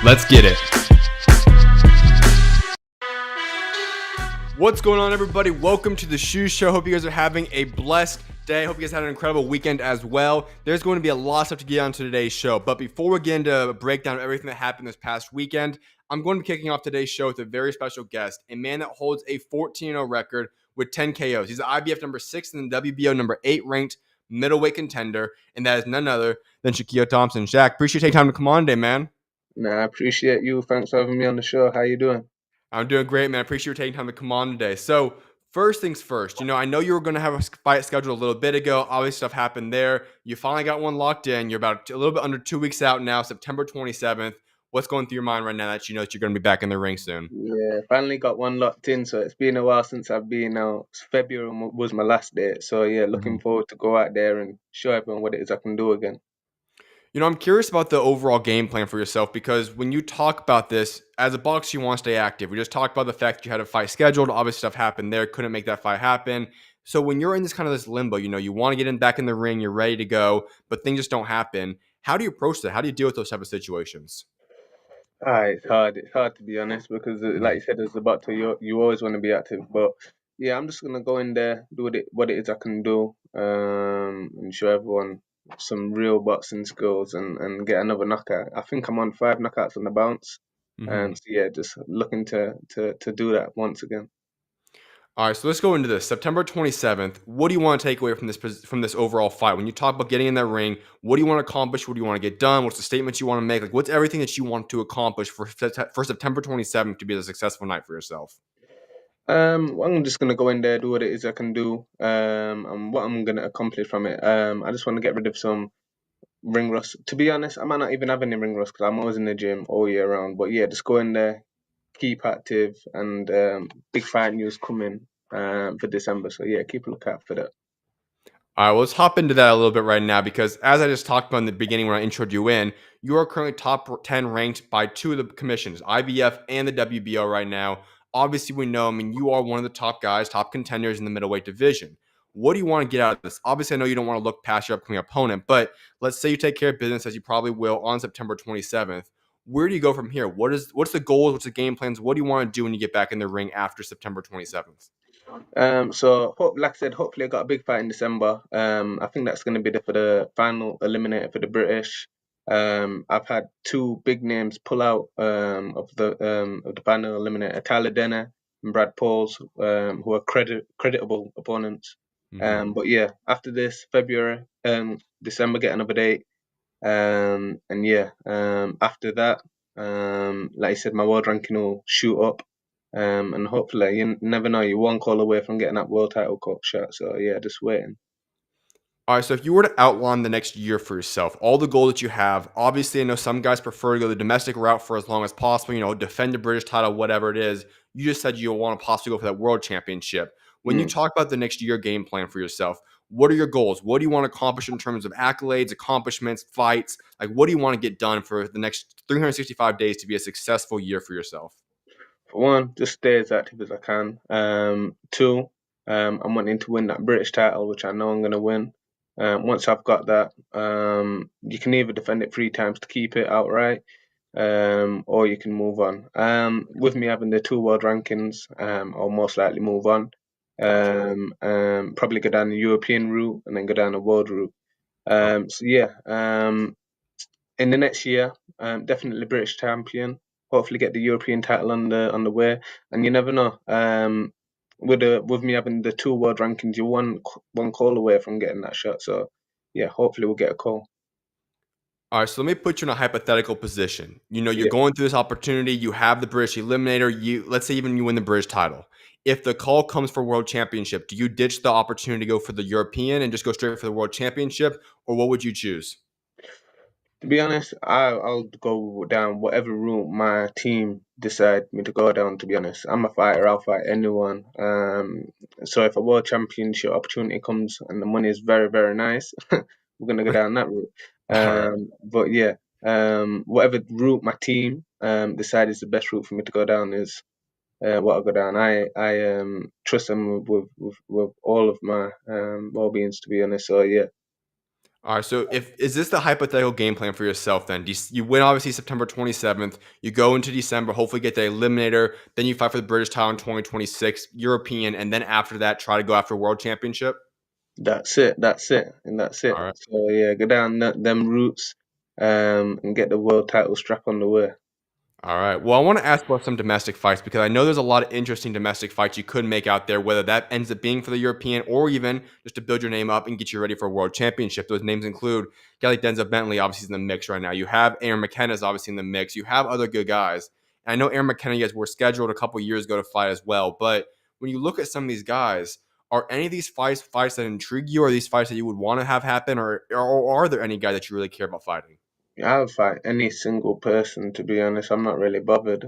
Let's get it. What's going on, everybody? Welcome to the SchuZ Show. Hope you guys are having a blessed day. Hope you guys had an incredible weekend as well. There's going to be a lot of stuff to get on to today's show. But before we get into a breakdown of everything that happened this past weekend, I'm going to be kicking off today's show with a very special guest, a man that holds a 14-0 record with 10 KOs. He's the IBF number 6 and the WBO number 8 ranked middleweight contender, and that is none other than Shakiel Thompson. Shaq, appreciate you taking time to come on today, man. Nah, I appreciate you. Thanks for having me on the show. How you doing? I'm doing great, man. I appreciate you taking time to come on today. So, first things first, I know you were going to have a fight scheduled a little bit ago. Obviously, stuff happened there. You finally got one locked in. You're about a little bit under 2 weeks out now, September 27th. What's going through your mind right now that you know that you're going to be back in the ring soon? Yeah, finally got one locked in. So it's been a while since I've been out. February was my last date. So yeah, looking forward to go out there and show everyone what it is I can do again. I'm curious about the overall game plan for yourself because when you talk about this, as a boxer, you want to stay active. We just talked about the fact that you had a fight scheduled. Obviously, stuff happened there. Couldn't make that fight happen. So when you're in this limbo, you want to get back in the ring, you're ready to go, but things just don't happen. How do you approach that? How do you deal with those type of situations? It's hard. It's hard to be honest because, like you said, as a boxer, you always want to be active. But yeah, I'm just gonna go in there, do what it is I can do, and show everyone some real boxing skills and get another knockout. I think I'm on 5 knockouts on the bounce. So yeah, just looking to do that once again. All right, so let's go into this. September 27th. What do you want to take away from this overall fight? When you talk about getting in that ring, what do you want to accomplish? What do you want to get done? What's the statements you want to make? Like, what's everything that you want to accomplish for September 27th to be a successful night for yourself? Well, I'm just gonna go in there, do what it is I can do, and what I'm gonna accomplish from it. I just want to get rid of some ring rust. To be honest, I might not even have any ring rust because I'm always in the gym all year round. But yeah, just go in there, keep active, and big fight news coming for December. So yeah, keep a lookout for that. All right, well, let's hop into that a little bit right now because as I just talked about in the beginning when I introed you in, you are currently top 10 ranked by 2 of the commissions, IBF and the WBO right now. Obviously, we know, you are one of the top guys, top contenders in the middleweight division. What do you want to get out of this? Obviously, I know you don't want to look past your upcoming opponent, but let's say you take care of business as you probably will on September 27th. Where do you go from here? What's the goals? What's the game plans? What do you want to do when you get back in the ring after September 27th? Like I said, hopefully I got a big fight in December. I think that's going to be for the final eliminator for the British. I've had 2 big names pull out of the final eliminator, Tyler Denner and Brad Pauls, who are creditable opponents. But yeah, after this February, December, get another date. And yeah, after that, like I said, my world ranking will shoot up. And hopefully, you never know, you're one call away from getting that world title shot. So yeah, just waiting. All right, so if you were to outline the next year for yourself, all the goals that you have, obviously I know some guys prefer to go the domestic route for as long as possible, defend the British title, whatever it is. You just said you want to possibly go for that world championship. When you talk about the next year game plan for yourself, what are your goals? What do you want to accomplish in terms of accolades, accomplishments, fights? Like, what do you want to get done for the next 365 days to be a successful year for yourself? For one, just stay as active as I can. 2, I'm wanting to win that British title, which I know I'm going to win. Once I've got that, you can either defend it 3 times to keep it outright, or you can move on. With me having the 2 world rankings, I'll most likely move on. Probably go down the European route and then go down the world route. So yeah, in the next year, definitely British champion. Hopefully, get the European title on the way. And you never know. With me having the 2 world rankings, you're one call away from getting that shot. So yeah, hopefully we'll get a call. All right, so let me put you in a hypothetical position. You're Yeah. going through this opportunity. You have the British Eliminator. Let's say even you win the British title. If the call comes for World Championship, do you ditch the opportunity to go for the European and just go straight for the World Championship, or what would you choose? To be honest, I'll go down whatever route my team decide me to go down. To be honest, I'm a fighter. I'll fight anyone. So if a world championship opportunity comes and the money is very very nice, we're gonna go down that route. All right. But yeah, whatever route my team decide is the best route for me to go down is what I'll go down. I trust them with all of my well beings. To be honest, so yeah. All right. So, if is this the hypothetical game plan for yourself? Then you win obviously September 27th. You go into December, hopefully get the eliminator. Then you fight for the British title in 2026, European, and then after that, try to go after World Championship. That's it, and that's it. All right. So yeah, go down them routes, and get the world title strap on the way. All right. Well, I want to ask about some domestic fights because I know there's a lot of interesting domestic fights you could make out there, whether that ends up being for the European or even just to build your name up and get you ready for a world championship. Those names include Kelly Denzel Bentley, obviously, is in the mix right now. You have Aaron McKenna is obviously in the mix. You have other good guys. And I know Aaron McKenna, you guys were scheduled a couple years ago to fight as well. But when you look at some of these guys, are any of these fights that intrigue you? Or are these fights that you would want to have happen? Or are there any guys that you really care about fighting? I'll fight any single person, to be honest. I'm not really bothered.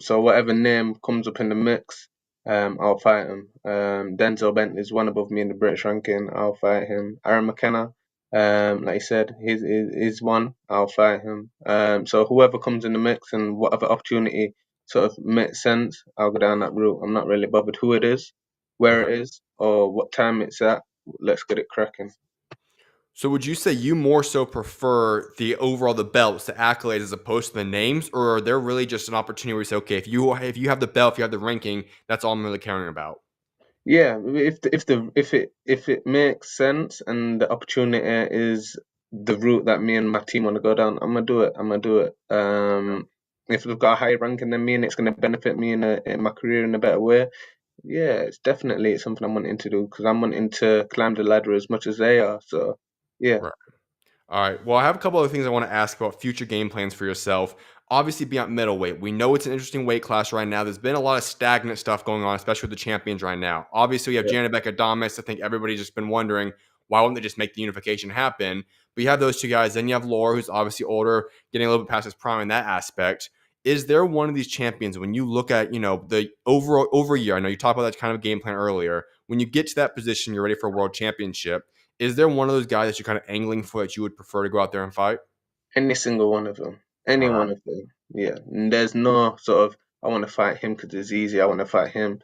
So whatever name comes up in the mix, I'll fight him. Denzel Bentley's one above me in the British ranking. I'll fight him. Aaron McKenna, like you said, he's one. I'll fight him. So whoever comes in the mix and whatever opportunity sort of makes sense, I'll go down that route. I'm not really bothered who it is, where Okay. it is, or what time it's at. Let's get it cracking. So would you say you more so prefer the overall the belts, the accolades, as opposed to the names, or are there really just an opportunity where you say, okay, if you have the belt, if you have the ranking, that's all I'm really caring about? Yeah, if it makes sense and the opportunity is the route that me and my team want to go down, I'm gonna do it. I'm gonna do it. If they've got a higher ranking than me and it's gonna benefit me in my career in a better way, yeah, it's definitely something I'm wanting to do because I'm wanting to climb the ladder as much as they are. So, yeah, Right. All right. Well, I have a couple other things I want to ask about future game plans for yourself. Obviously, beyond middleweight, we know it's an interesting weight class right now. There's been a lot of stagnant stuff going on, especially with the champions right now. Obviously, we have yeah. Janet Adames. I think everybody's just been wondering why wouldn't they just make the unification happen? But you have those two guys. Then you have Laura, who's obviously older, getting a little bit past his prime in that aspect. Is there one of these champions when you look at the overall over year? I know you talked about that kind of game plan earlier. When you get to that position, you're ready for a world championship. Is there one of those guys that you're kind of angling for that you would prefer to go out there and fight? Any single one of them. Any All right. one of them. Yeah. And there's no sort of, I want to fight him because it's easy. I want to fight him.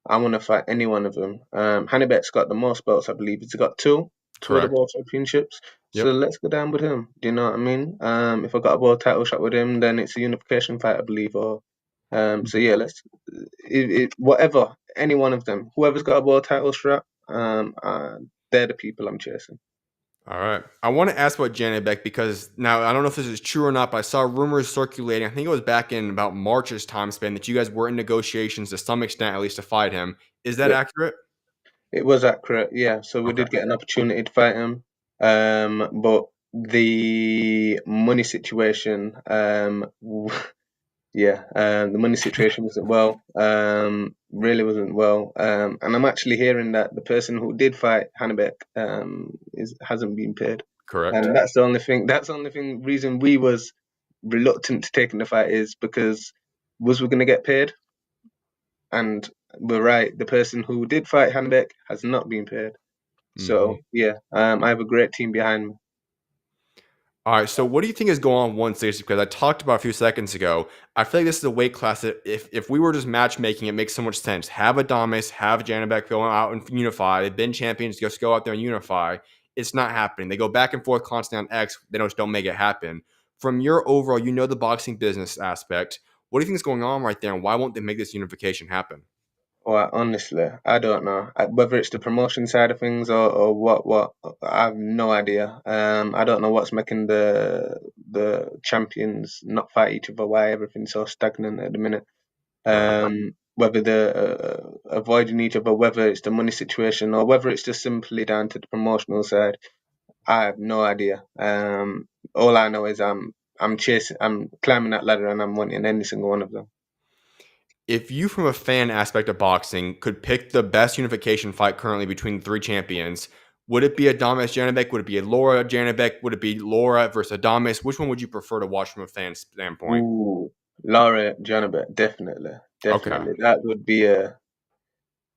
I want to fight any one of them. Hannibek's got the most belts, I believe. He's got two of the Correct. world championships. So Yep. let's go down with him. Do you know what I mean? If I got a world title shot with him, then it's a unification fight, I believe. Or so yeah, whatever, any one of them, whoever's got a world title shot, they're the people I'm chasing. All right. I want to ask about Janet Beck because now I don't know if this is true or not, but I saw rumors circulating. I think it was back in about March's time span that you guys were in negotiations to some extent, at least to fight him. Is that Yeah. accurate? It was accurate, yeah. So we Okay. did get an opportunity to fight him, but the money situation, yeah, the money situation wasn't well. Really wasn't well. And I'm actually hearing that the person who did fight Hannibek, is hasn't been paid, Correct. and that's the only thing. That's the only thing. Reason we was reluctant to taking the fight is because was we gonna get paid? And we're right. The person who did fight Hannibek has not been paid. Hmm. So yeah, I have a great team behind me. All right. So, what do you think is going on 160? Because I talked about a few seconds ago. I feel like this is a weight class that if we were just matchmaking, it makes so much sense. Have Adames, have Janabek go out and unify. They've been champions. Just go out there and unify. It's not happening. They go back and forth constantly on X. They just don't make it happen. From your overall, the boxing business aspect. What do you think is going on right there, and why won't they make this unification happen? Well, honestly, I don't know. Whether it's the promotion side of things or what, I have no idea. I don't know what's making the champions not fight each other. Why everything's so stagnant at the minute. Right. Whether they're avoiding each other, whether it's the money situation, or whether it's just simply down to the promotional side. I have no idea. All I know is I'm climbing that ladder, and I'm wanting any single one of them. If you, from a fan aspect of boxing, could pick the best unification fight currently between the three champions, would it be Adames Janibek? Would it be a Laura Janibek? Would it be Laura versus Adames? Which one would you prefer to watch from a fan standpoint? Ooh, Laura Janabet, definitely, Okay, definitely. That would be a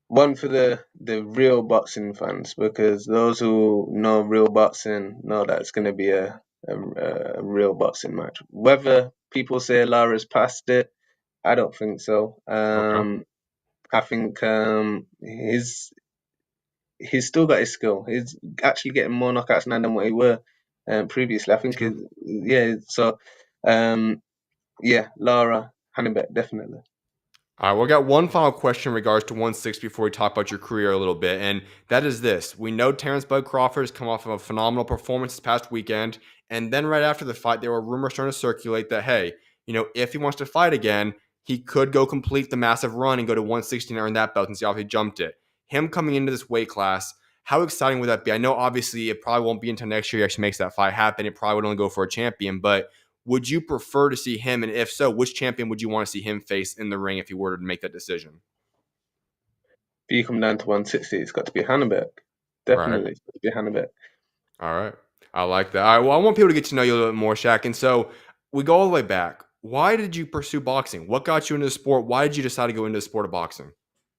one for the real boxing fans because those who know real boxing know that it's going to be a real boxing match. Whether people say Laura's past it, I don't think so. okay. I think he's still got his skill. He's actually getting more knockouts now than what he were. previously. I think True. yeah. So yeah, Lara Hannibal definitely. All right, we got one final question in regards to 160 before we talk about your career a little bit, and that is this. We know Terence Bud Crawford has come off of a phenomenal performance this past weekend, and then right after the fight, there were rumors starting to circulate that, hey, if he wants to fight again, he could go complete the massive run and go to 160 and earn that belt since he obviously jumped it. Him coming into this weight class, how exciting would that be? I know obviously it probably won't be until next year he actually makes that fight happen. It probably would only go for a champion, but would you prefer to see him? And if so, which champion would you want to see him face in the ring if he were to make that decision? If you come down to 160, it's got to be Hannibal. Right. Definitely, it's got to be Hannibal. All right. I like that. All right. Well, I want people to get to know you a little bit more, Shaq. And so we go all the way back. Why did you pursue boxing? What got you into the sport? Why did you decide to go into the sport of boxing?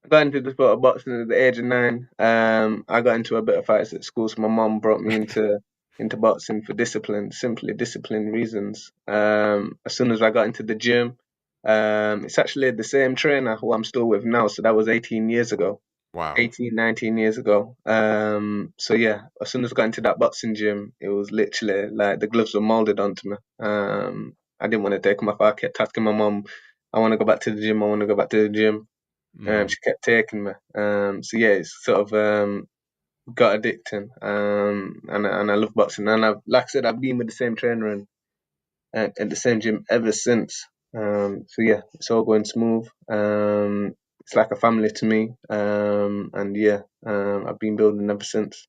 I got into the sport of boxing at the age of 9. I got into a bit of fights at school, so my mum brought me into boxing for discipline, simply discipline reasons. As soon as I got into the gym, it's actually the same trainer who I'm still with now, so that was 18 years ago. Wow. 18, 19 years ago. So yeah, as soon as I got into that boxing gym, it was literally like the gloves were molded onto me. I didn't want to take them off. I kept asking my mum, I want to go back to the gym. I want to go back to the gym. Mm. She kept taking me. So yeah, it's sort of got addicting. And I love boxing. And I've, like I said, I've been with the same trainer and at the same gym ever since. So yeah, it's all going smooth. It's like a family to me. And yeah, I've been building ever since.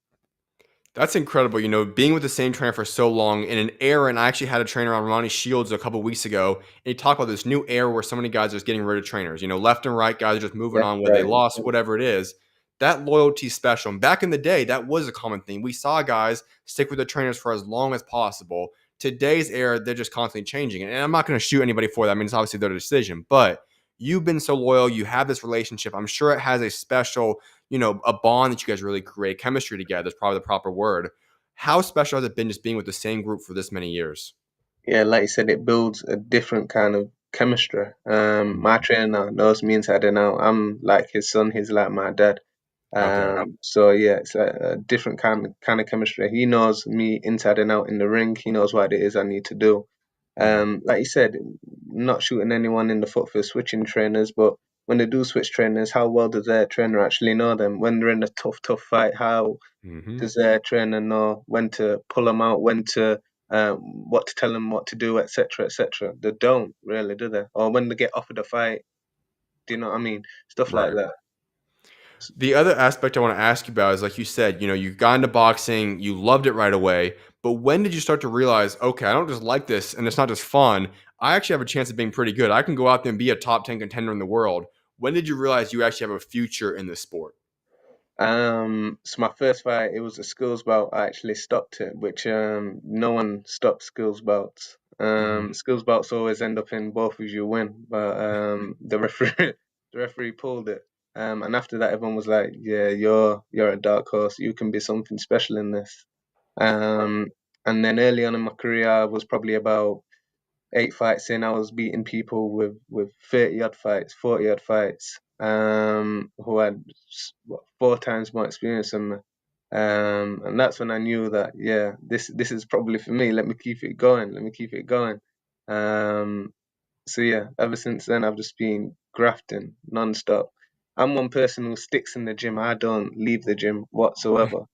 That's incredible. Being with the same trainer for so long in an era, and I actually had a trainer on Ronnie Shields a couple weeks ago, and he talked about this new era where so many guys are just getting rid of trainers. Left and right guys are just moving Left, on, whether they right, and lost, center. whatever it is. That loyalty special. And back in the day, that was a common thing. We saw guys stick with the trainers for as long as possible. Today's era, they're just constantly changing. And I'm not going to shoot anybody for that. I mean, it's obviously their decision, but you've been so loyal. You have this relationship. I'm sure it has a special, a bond that you guys really create. Chemistry together is probably the proper word. How special has it been just being with the same group for this many years? Yeah, like you said, it builds a different kind of chemistry. My Mhm. trainer knows me inside and out. I'm like his son. He's like my dad. Okay. So yeah, it's like a different kind of chemistry. He knows me inside and out in the ring. He knows what it is I need to do. Mhm. Like you said, not shooting anyone in the foot for switching trainers, but when they do switch trainers, how well does their trainer actually know them? When they're in a tough fight, how Mhm. does their trainer know when to pull them out, when to what to tell them what to do, etc., etc. They don't really, do they? Or when they get offered a fight, do you know what I mean? Stuff like Right. that. The other aspect I want to ask you about is like you said, you got into boxing, you loved it right away. But when did you start to realize, okay, I don't just like this and it's not just fun. I actually have a chance of being pretty good. I can go out there and be a top 10 contender in the world. When did you realize you actually have a future in this sport? So my first fight, it was a skills bout. I actually stopped it, which no one stops skills bouts. Hmm. Skills bouts always end up in both of you win, but the referee the referee pulled it. And after that, everyone was like, "Yeah, you're a dark horse. You can be something special in this." Um, and then early on in my career, I was probably about 8 fights in. I was beating people with 30 odd fights, 40 odd fights, who had 4 times more experience than me. And that's when I knew that yeah, this is probably for me. Let me keep it going. Let me keep it going. Um, so yeah, ever since then I've just been grafting non-stop. I'm one person who sticks in the gym. I don't leave the gym whatsoever.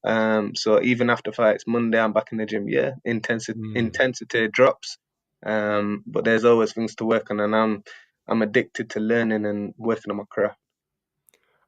So even after fights, Monday I'm back in the gym. Yeah, intensity drops. But there's always things to work on, and I'm addicted to learning and working on my craft.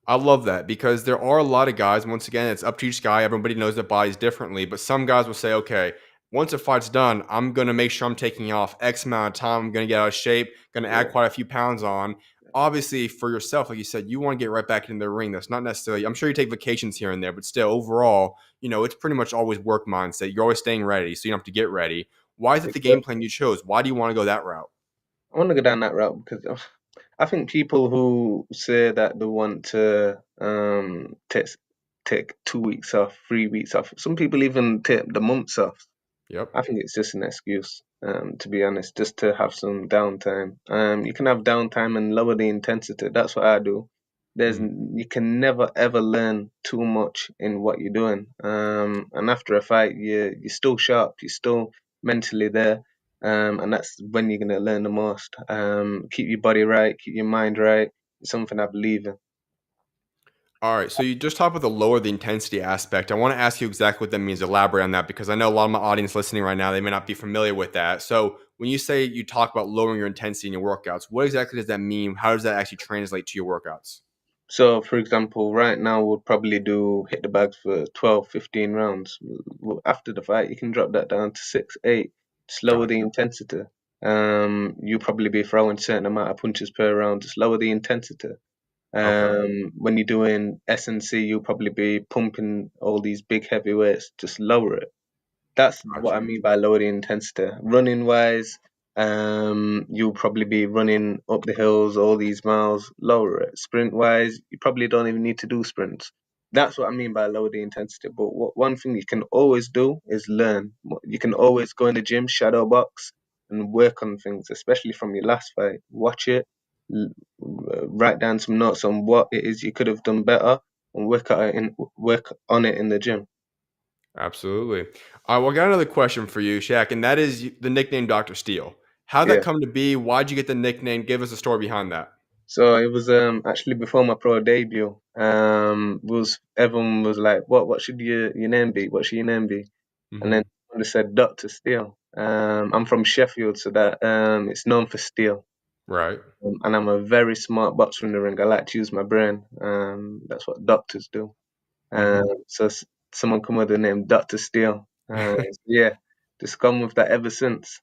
I love that because there are a lot of guys. Once again, it's up to each guy. Everybody knows their bodies differently, but some guys will say, "Okay, once a fight's done, I'm gonna make sure I'm taking off X amount of time. I'm gonna get out of shape. Gonna add Yeah, quite a few pounds on." Obviously, for yourself, like you said, you want to get right back into the ring. That's not necessarily. I'm sure you take vacations here and there, but still, overall, it's pretty much always work mindset. You're always staying ready, so you don't have to get ready. Why is it the game plan exactly. you chose? Why do you want to go that route? I want to go down that route because I think people who say that they want to take 2 weeks off, 3 weeks off, some people even take the months off. Yep. I think it's just an excuse, to be honest, just to have some downtime. You can have downtime and lower the intensity. That's what I do. You can never ever learn too much in what you're doing. And after a fight, you're still sharp, you're still mentally there. And that's when you're gonna learn the most. Keep your body right, keep your mind right. It's something I believe in. All right, so you just talked about the lower the intensity aspect. I want to ask you exactly what that means. Elaborate on that because I know a lot of my audience listening right now, they may not be familiar with that. So when you say you talk about lowering your intensity in your workouts, what exactly does that mean? How does that actually translate to your workouts? So, for example, right now we'll probably do hit the bags for 12, 15 rounds. After the fight, you can drop that down to 6, 8, slower Got it. the intensity. You'll probably be throwing certain amount of punches per round, just lower the intensity. Okay. When you're doing S&C, you'll probably be pumping all these big heavy weights, just lower it. That's what I Gotcha. mean by lower the intensity. Running wise, you'll probably be running up the hills all these miles, lower it. Sprint wise, you probably don't even need to do sprints. That's what I mean by lower the intensity. But one thing you can always do is learn. You can always go in the gym, shadow box, and work on things, especially from your last fight. Watch it, write down some notes on what it is you could have done better, and work on it in the gym. Absolutely. All right, well, I got another question for you, Shaq, and that is the nickname Dr. Steel. How'd that Yeah. come to be? Why'd you get the nickname? Give us a story behind that. So it was actually before my pro debut. Was everyone was like, what should your name be? What should your name be? And then Hmm. they said Doctor Steel. I'm from Sheffield, so that it's known for steel. Right. And I'm a very smart boxer in the ring. I like to use my brain. That's what doctors do. Hmm. So someone come with the name Doctor Steel. So yeah, just gone with that ever since.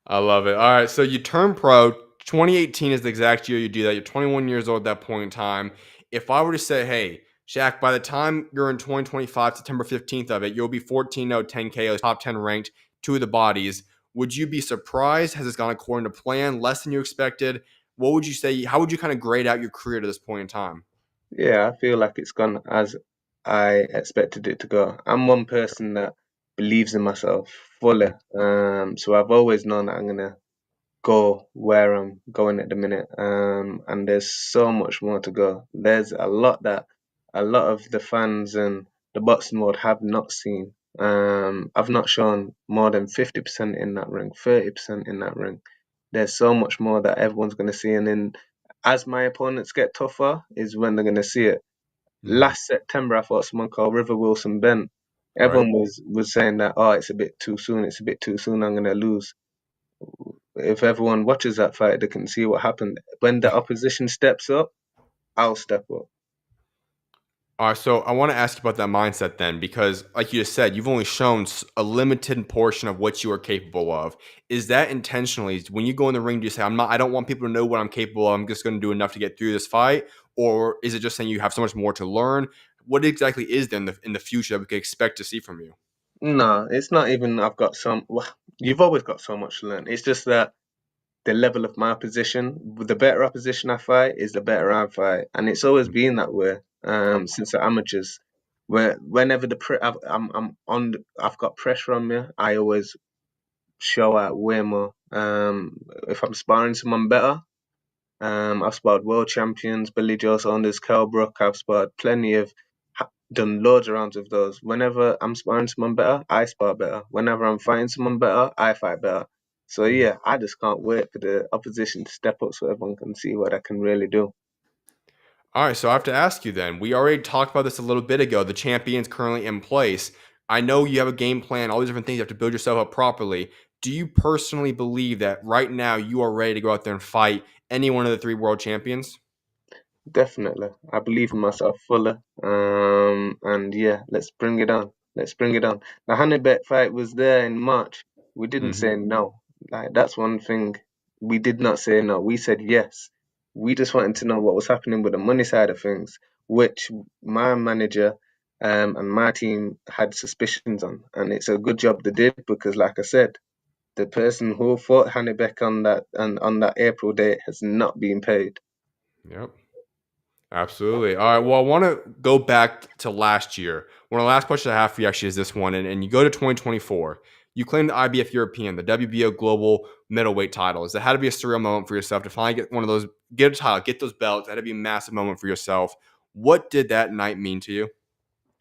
I love it. All right, so you turn pro. 2018 is the exact year you do that. You're 21 years old at that point in time. If I were to say, hey, Shaq, by the time you're in 2025, September 15th of it, you'll be 14-0, 10 KOs, top 10 ranked, two of the bodies. Would you be surprised? Has this gone according to plan? Less than you expected? What would you say? How would you kind of grade out your career to this point in time? Yeah, I feel like it's gone as I expected it to go. I'm one person that believes in myself fully. So I've always known that I'm gonna go where I'm going at the minute. And there's so much more to go. There's a lot of the fans and the boxing world have not seen. I've not shown more than 50% in that ring, 30% in that ring. There's so much more that everyone's gonna see, and then as my opponents get tougher, is when they're gonna see it. Hmm. Last September, I fought someone called River Wilson Bent. Right. Everyone was saying that, oh, it's a bit too soon. It's a bit too soon. I'm gonna lose. If everyone watches that fight, they can see what happened. When the opposition steps up, I'll step up. All right, so I want to ask you about that mindset then, because like you just said, you've only shown a limited portion of what you are capable of. Is that intentionally when you go in the ring? Do you say, "I'm not. I don't want people to know what I'm capable of. I'm just going to do enough to get through this fight," or is it just saying you have so much more to learn? What exactly is there in the future that we can expect to see from you? No, it's not even I've got some. Well, you've always got so much to learn. It's just that the level of my opposition, the better opposition I fight, is the better I fight, and it's always been that way since the amateurs. Where whenever I'm on, I've got pressure on me. I always show out way more. If I'm sparring someone better, I've sparred world champions, Billy Joe Saunders, Kell Brook. I've sparred plenty of, done loads of rounds of those. Whenever I'm sparring someone better, I spar better. Whenever I'm fighting someone better, I fight better. So Mhm. yeah, I just can't wait for the opposition to step up so everyone can see what I can really do. All right, so I have to ask you then. We already talked about this a little bit ago. The champion's currently in place. I know you have a game plan, all these different things. You have to build yourself up properly. Do you personally believe that right now you are ready to go out there and fight any one of the three world champions? Definitely. I believe in Okay. myself fully. And yeah, let's bring it on. Let's bring it on. The Hannibet fight was there in March. We didn't Hmm. say no. Like that's one thing. We did not say no. We said yes. We just wanted to know what was happening with the money side of things, which my manager and my team had suspicions on. And it's a good job they did because like I said, the person who fought Hannibek on that April date has not been paid. Yep. Absolutely. All right. Well, I want to go back to last year. One of the last questions I have for you actually is this one. And you go to 2024. You claim the IBF European, the WBO Global Middleweight titles. That had to be a surreal moment for yourself to finally get one of those get a title, get those belts. That'd be a massive moment for yourself. What did that night mean to you?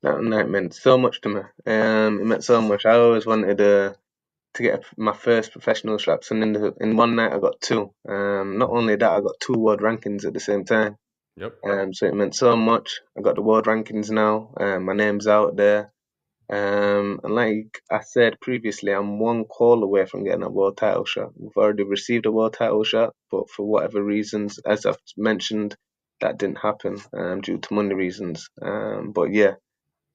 That night meant so much to me. It meant so much. I always wanted to get my first professional straps, and in one night I got two. Not only that, I got two world rankings at the same time. Yep. So it meant so much. I got the world rankings now. My name's out there. And like I said previously, I'm one call away from getting a world title shot. We've already received a world title shot, but for whatever reasons, as I've mentioned, that didn't happen due to money reasons. But yeah,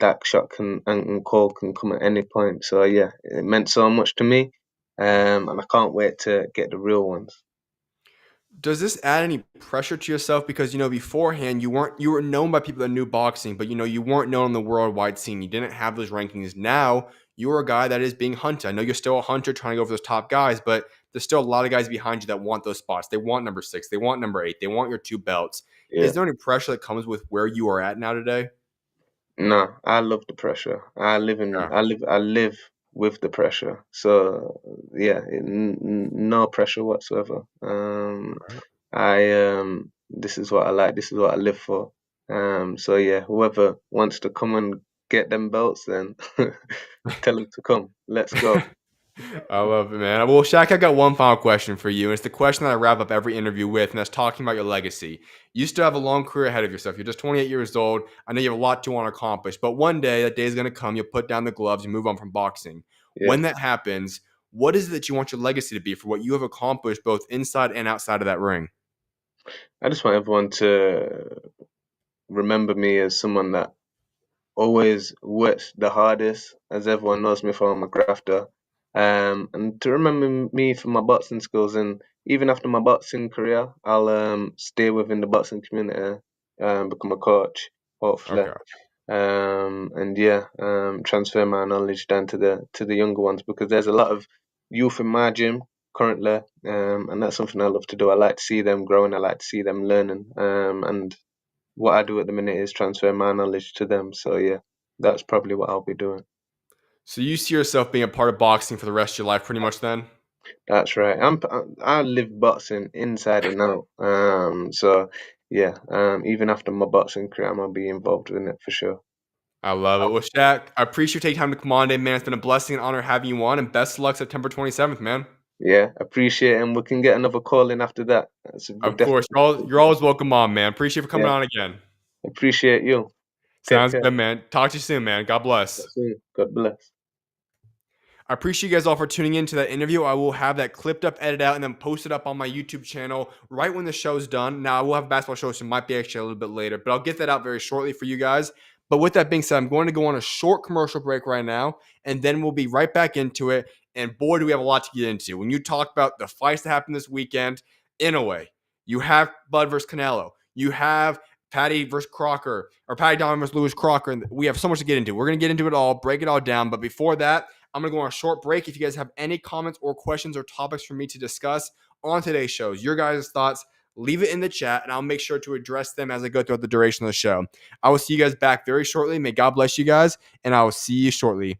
that shot and call can come at any point. So yeah, it meant so much to me, and I can't wait to get the real ones. Does this add any pressure to yourself? Because beforehand you were known by people that knew boxing, but you weren't known on the worldwide scene. You didn't have those rankings. Now you're a guy that is being hunted. I know you're still a hunter trying to go for those top guys, but there's still a lot of guys behind you that want those spots. They want number 6. They want number 8. They want your 2 belts. Yeah. Is there any pressure that comes with where you are at now today? No, I love the pressure. I live Yeah. I live with the pressure. So yeah, no pressure whatsoever. This is what I like. This is what I live for. So yeah, whoever wants to come and get them belts, then tell them to come. Let's go. I love it, man. Well, Shaq, I got one final question for you. And it's the question that I wrap up every interview with, and that's talking about your legacy. You still have a long career ahead of yourself. You're just 28 years old. I know you have a lot to want to accomplish, but one day, that day is going to come. You'll put down the gloves and move on from boxing. Yeah. When that happens, what is it that you want your legacy to be for what you have accomplished both inside and outside of that ring? I just want everyone to remember me as someone that always worked the hardest, as everyone knows me for. I'm a grafter. And to remember me for my boxing skills, and even after my boxing career, I'll stay within the boxing community, become a coach, hopefully. Okay. And yeah, transfer my knowledge down to the younger ones, because there's a lot of youth in my gym currently, and that's something I love to do. I like to see them growing. I like to see them learning. And what I do at the minute is transfer my knowledge to them. So yeah, that's probably what I'll be doing. So you see yourself being a part of boxing for the rest of your life pretty much then? That's right. I live boxing inside and out. So yeah, even after my boxing career, I'm gonna be involved in it for sure. I love it. Well, Shaq, I appreciate you taking time to come on in, man. It's been a blessing and honor having you on, and best of luck September 27th, man. Yeah, appreciate it, and we can get another call in after that. Of course, you're always welcome on, man. Appreciate you for coming Yeah, on again. appreciate you. Take Sounds care. good, man. Talk to you soon, man. God bless. God bless. I appreciate you guys all for tuning in to that interview. I will have that clipped up, edited out, and then posted up on my YouTube channel right when the show's done. Now, I will have a basketball show, so it might be actually a little bit later, but I'll get that out very shortly for you guys. But with that being said, I'm going to go on a short commercial break right now, and then we'll be right back into it. And boy, do we have a lot to get into. When you talk about the fights that happened this weekend, Inoue, you have Bud versus Canelo, you have Paddy versus Crocker, or Paddy Donovan versus Lewis Crocker, and we have so much to get into. We're going to get into it all, break it all down. But before that, I'm going to go on a short break. If you guys have any comments or questions or topics for me to discuss on today's shows, your guys' thoughts, leave it in the chat, and I'll make sure to address them as I go throughout the duration of the show. I will see you guys back very shortly. May God bless you guys, and I will see you shortly.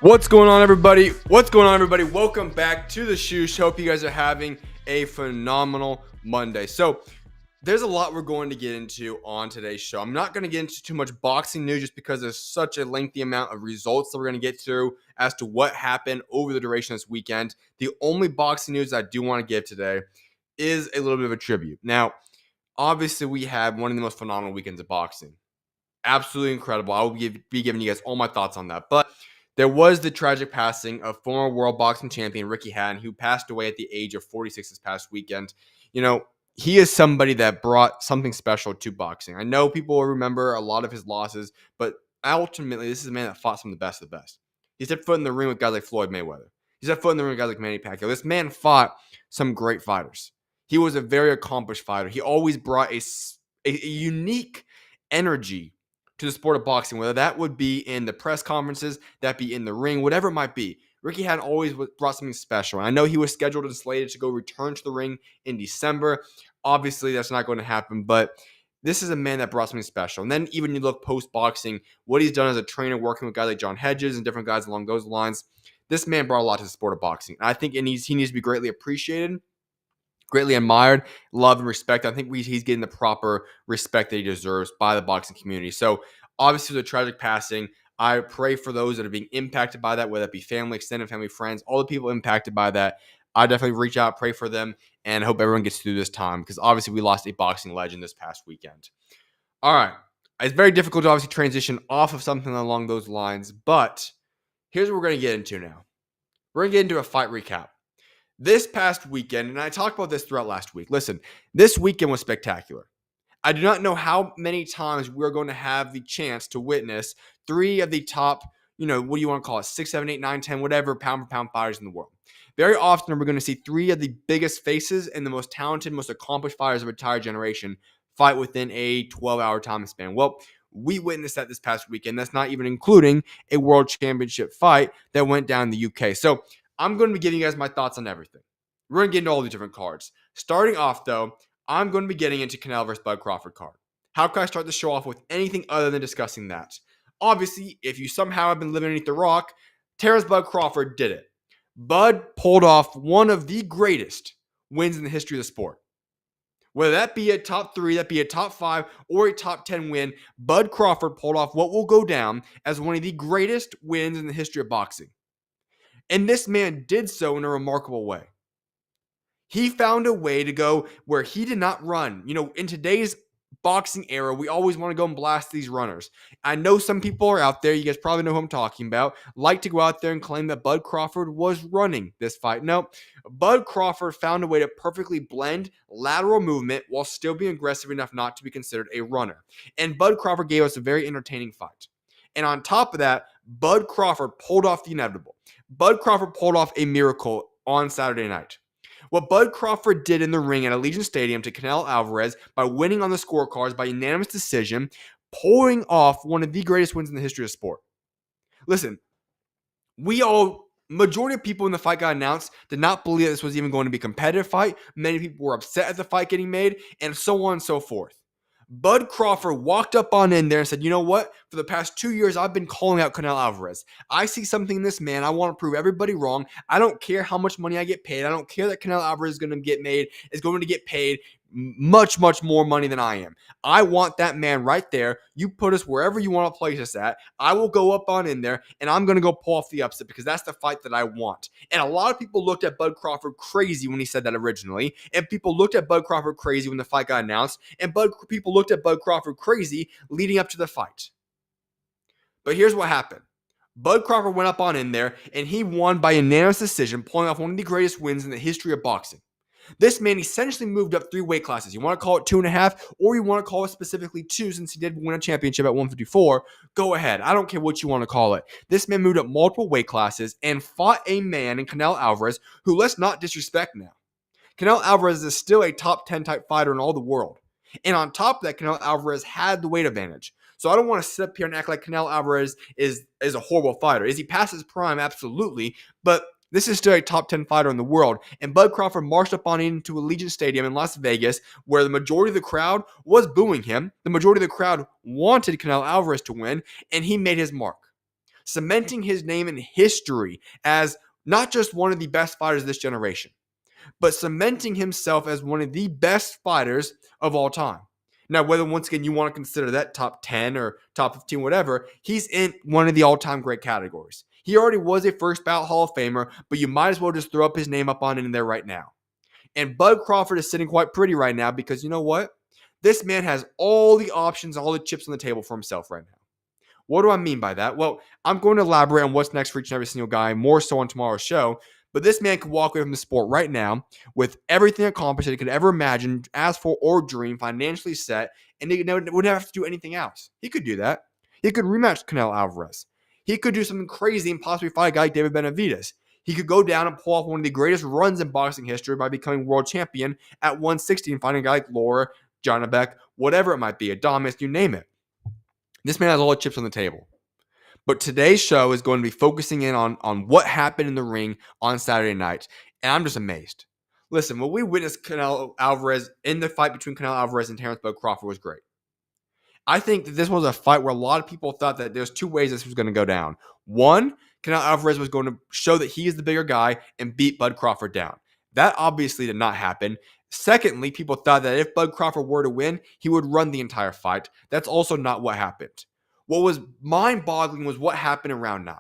What's going on, everybody? Welcome back to the SchuZ Show. Hope you guys are having a phenomenal Monday. So, there's a lot we're going to get into on today's show. I'm not going to get into too much boxing news just because there's such a lengthy amount of results that we're going to get through as to what happened over the duration of this weekend. The only boxing news I do want to give today is a little bit of a tribute. Now, obviously, we had one of the most phenomenal weekends of boxing. Absolutely incredible. I will be giving you guys all my thoughts on that. But there was the tragic passing of former world boxing champion Ricky Hatton, who passed away at the age of 46 this past weekend. You know, he is somebody that brought something special to boxing. I know people will remember a lot of his losses, but ultimately, this is a man that fought some of the best of the best. He set foot in the ring with guys like Floyd Mayweather. He set foot in the ring with guys like Manny Pacquiao. This man fought some great fighters. He was a very accomplished fighter. He always brought a unique energy to the sport of boxing, whether that would be in the press conferences, that be in the ring, whatever it might be. Ricky Hatton always brought something special. And I know he was scheduled and slated to go return to the ring in December. Obviously, that's not going to happen, but this is a man that brought something special. And then even you look post-boxing, what he's done as a trainer, working with guys like John Hedges and different guys along those lines, this man brought a lot to the sport of boxing. And I think he needs to be greatly appreciated, greatly admired, loved, and respected. I think he's getting the proper respect that he deserves by the boxing community. So obviously, the tragic passing, I pray for those that are being impacted by that, whether it be family, extended family, friends, all the people impacted by that. I definitely reach out, pray for them, and hope everyone gets through this time because obviously we lost a boxing legend this past weekend. All right. It's very difficult to obviously transition off of something along those lines, but here's what we're going to get into now. We're going to get into a fight recap. This past weekend, and I talked about this throughout last week. Listen, this weekend was spectacular. I do not know how many times we're going to have the chance to witness three of the top, what do you want to call it, 6, 7, 8, 9, 10, whatever pound-for-pound fighters in the world. Very often, we're going to see three of the biggest faces and the most talented, most accomplished fighters of a entire generation fight within a 12-hour time span. Well, we witnessed that this past weekend. That's not even including a world championship fight that went down in the UK. So I'm going to be giving you guys my thoughts on everything. We're going to get into all the different cards. Starting off, though, I'm going to be getting into Canelo versus Bud Crawford card. How can I start the show off with anything other than discussing that? Obviously, if you somehow have been living underneath the rock, Terence Bud Crawford did it. Bud pulled off one of the greatest wins in the history of the sport. Whether that be a top 3, that be a top 5, or a top 10 win, Bud Crawford pulled off what will go down as one of the greatest wins in the history of boxing. And this man did so in a remarkable way. He found a way to go where he did not run. In today's boxing era, we always want to go and blast these runners. I know some people are out there, you guys probably know who I'm talking about, like to go out there and claim that Bud Crawford was running this fight. No, Bud Crawford found a way to perfectly blend lateral movement while still being aggressive enough not to be considered a runner. And Bud Crawford gave us a very entertaining fight. And on top of that, Bud Crawford pulled off the inevitable. Bud Crawford pulled off a miracle on Saturday night. What Bud Crawford did in the ring at Allegiant Stadium to Canelo Alvarez by winning on the scorecards by unanimous decision, pulling off one of the greatest wins in the history of sport. Listen, majority of people in the fight got announced did not believe that this was even going to be a competitive fight. Many people were upset at the fight getting made, and so on and so forth. Bud Crawford walked up on in there and said, you know what? For the past 2 years, I've been calling out Canelo Alvarez. I see something in this man. I want to prove everybody wrong. I don't care how much money I get paid. I don't care that Canelo Alvarez is going to get paid much, much more money than I am. I want that man right there. You put us wherever you want to place us at. I will go up on in there, and I'm going to go pull off the upset because that's the fight that I want. And a lot of people looked at Bud Crawford crazy when he said that originally, and people looked at Bud Crawford crazy when the fight got announced, and people looked at Bud Crawford crazy leading up to the fight. But here's what happened. Bud Crawford went up on in there, and he won by unanimous decision, pulling off one of the greatest wins in the history of boxing. This man essentially moved up 3 weight classes. You want to call it 2.5, or you want to call it specifically 2 since he did win a championship at 154. Go ahead. I don't care what you want to call it. This man moved up multiple weight classes and fought a man in Canelo Alvarez who, let's not disrespect now. Canelo Alvarez is still a top 10 type fighter in all the world. And on top of that, Canelo Alvarez had the weight advantage. So I don't want to sit up here and act like Canelo Alvarez is a horrible fighter. Is he past his prime? Absolutely. But this is still a top 10 fighter in the world. And Bud Crawford marched up on into Allegiant Stadium in Las Vegas, where the majority of the crowd was booing him. The majority of the crowd wanted Canelo Alvarez to win, and he made his mark. cementing his name in history as not just one of the best fighters of this generation, but cementing himself as one of the best fighters of all time. Now, whether once again you want to consider that top 10 or top 15, whatever, he's in one of the all-time great categories. He already was a first ballot Hall of Famer, but you might as well just throw up his name up on in there right now. And Bud Crawford is sitting quite pretty right now because you know what? This man has all the options, all the chips on the table for himself right now. What do I mean by that? Well, I'm going to elaborate on what's next for each and every single guy, more so on tomorrow's show. But this man could walk away from the sport right now with everything accomplished that he could ever imagine, ask for, or dream, financially set, and he wouldn't have to do anything else. He could do that. He could rematch Canelo Alvarez. He could do something crazy and possibly fight a guy like David Benavidez. He could go down and pull off one of the greatest runs in boxing history by becoming world champion at 160 and fighting a guy like Laura, John Beck, whatever it might be, Adamas, you name it. This man has all the chips on the table. But today's show is going to be focusing in on what happened in the ring on Saturday night. And I'm just amazed. Listen, what we witnessed Canelo Alvarez in the fight between Canelo Alvarez and Terence Crawford was great. I think that this was a fight where a lot of people thought that there's two ways this was going to go down. One, Canelo Alvarez was going to show that he is the bigger guy and beat Bud Crawford down. That obviously did not happen. Secondly, people thought that if Bud Crawford were to win, he would run the entire fight. That's also not what happened. What was mind-boggling was what happened in round 9.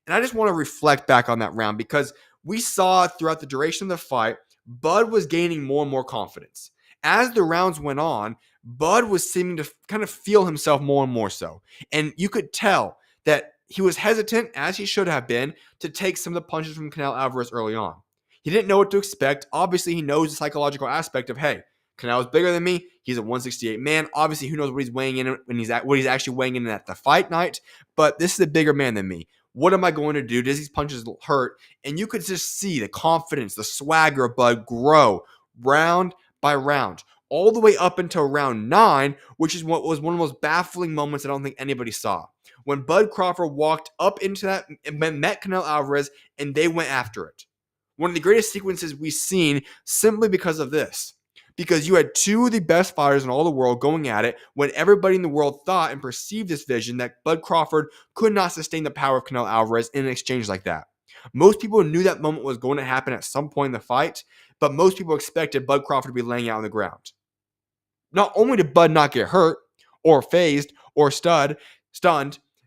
And I just want to reflect back on that round because we saw throughout the duration of the fight, Bud was gaining more and more confidence. As the rounds went on, Bud was seeming to kind of feel himself more and more so. And you could tell that he was hesitant, as he should have been, to take some of the punches from Canelo Alvarez early on. He didn't know what to expect. Obviously, he knows the psychological aspect of, hey, Canelo's bigger than me. He's a 168 man. Obviously, who knows what he's weighing in when what he's actually weighing in at the fight night. But this is a bigger man than me. What am I going to do? Does these punches hurt? And you could just see the confidence, the swagger of Bud grow round by round, all the way up until round 9, which is what was one of the most baffling moments I don't think anybody saw. When Bud Crawford walked up into that and met Canelo Alvarez, and they went after it. One of the greatest sequences we've seen simply because of this. Because you had two of the best fighters in all the world going at it when everybody in the world thought and perceived this vision that Bud Crawford could not sustain the power of Canelo Alvarez in an exchange like that. Most people knew that moment was going to happen at some point in the fight, but most people expected Bud Crawford to be laying out on the ground. Not only did Bud not get hurt or phased or stunned,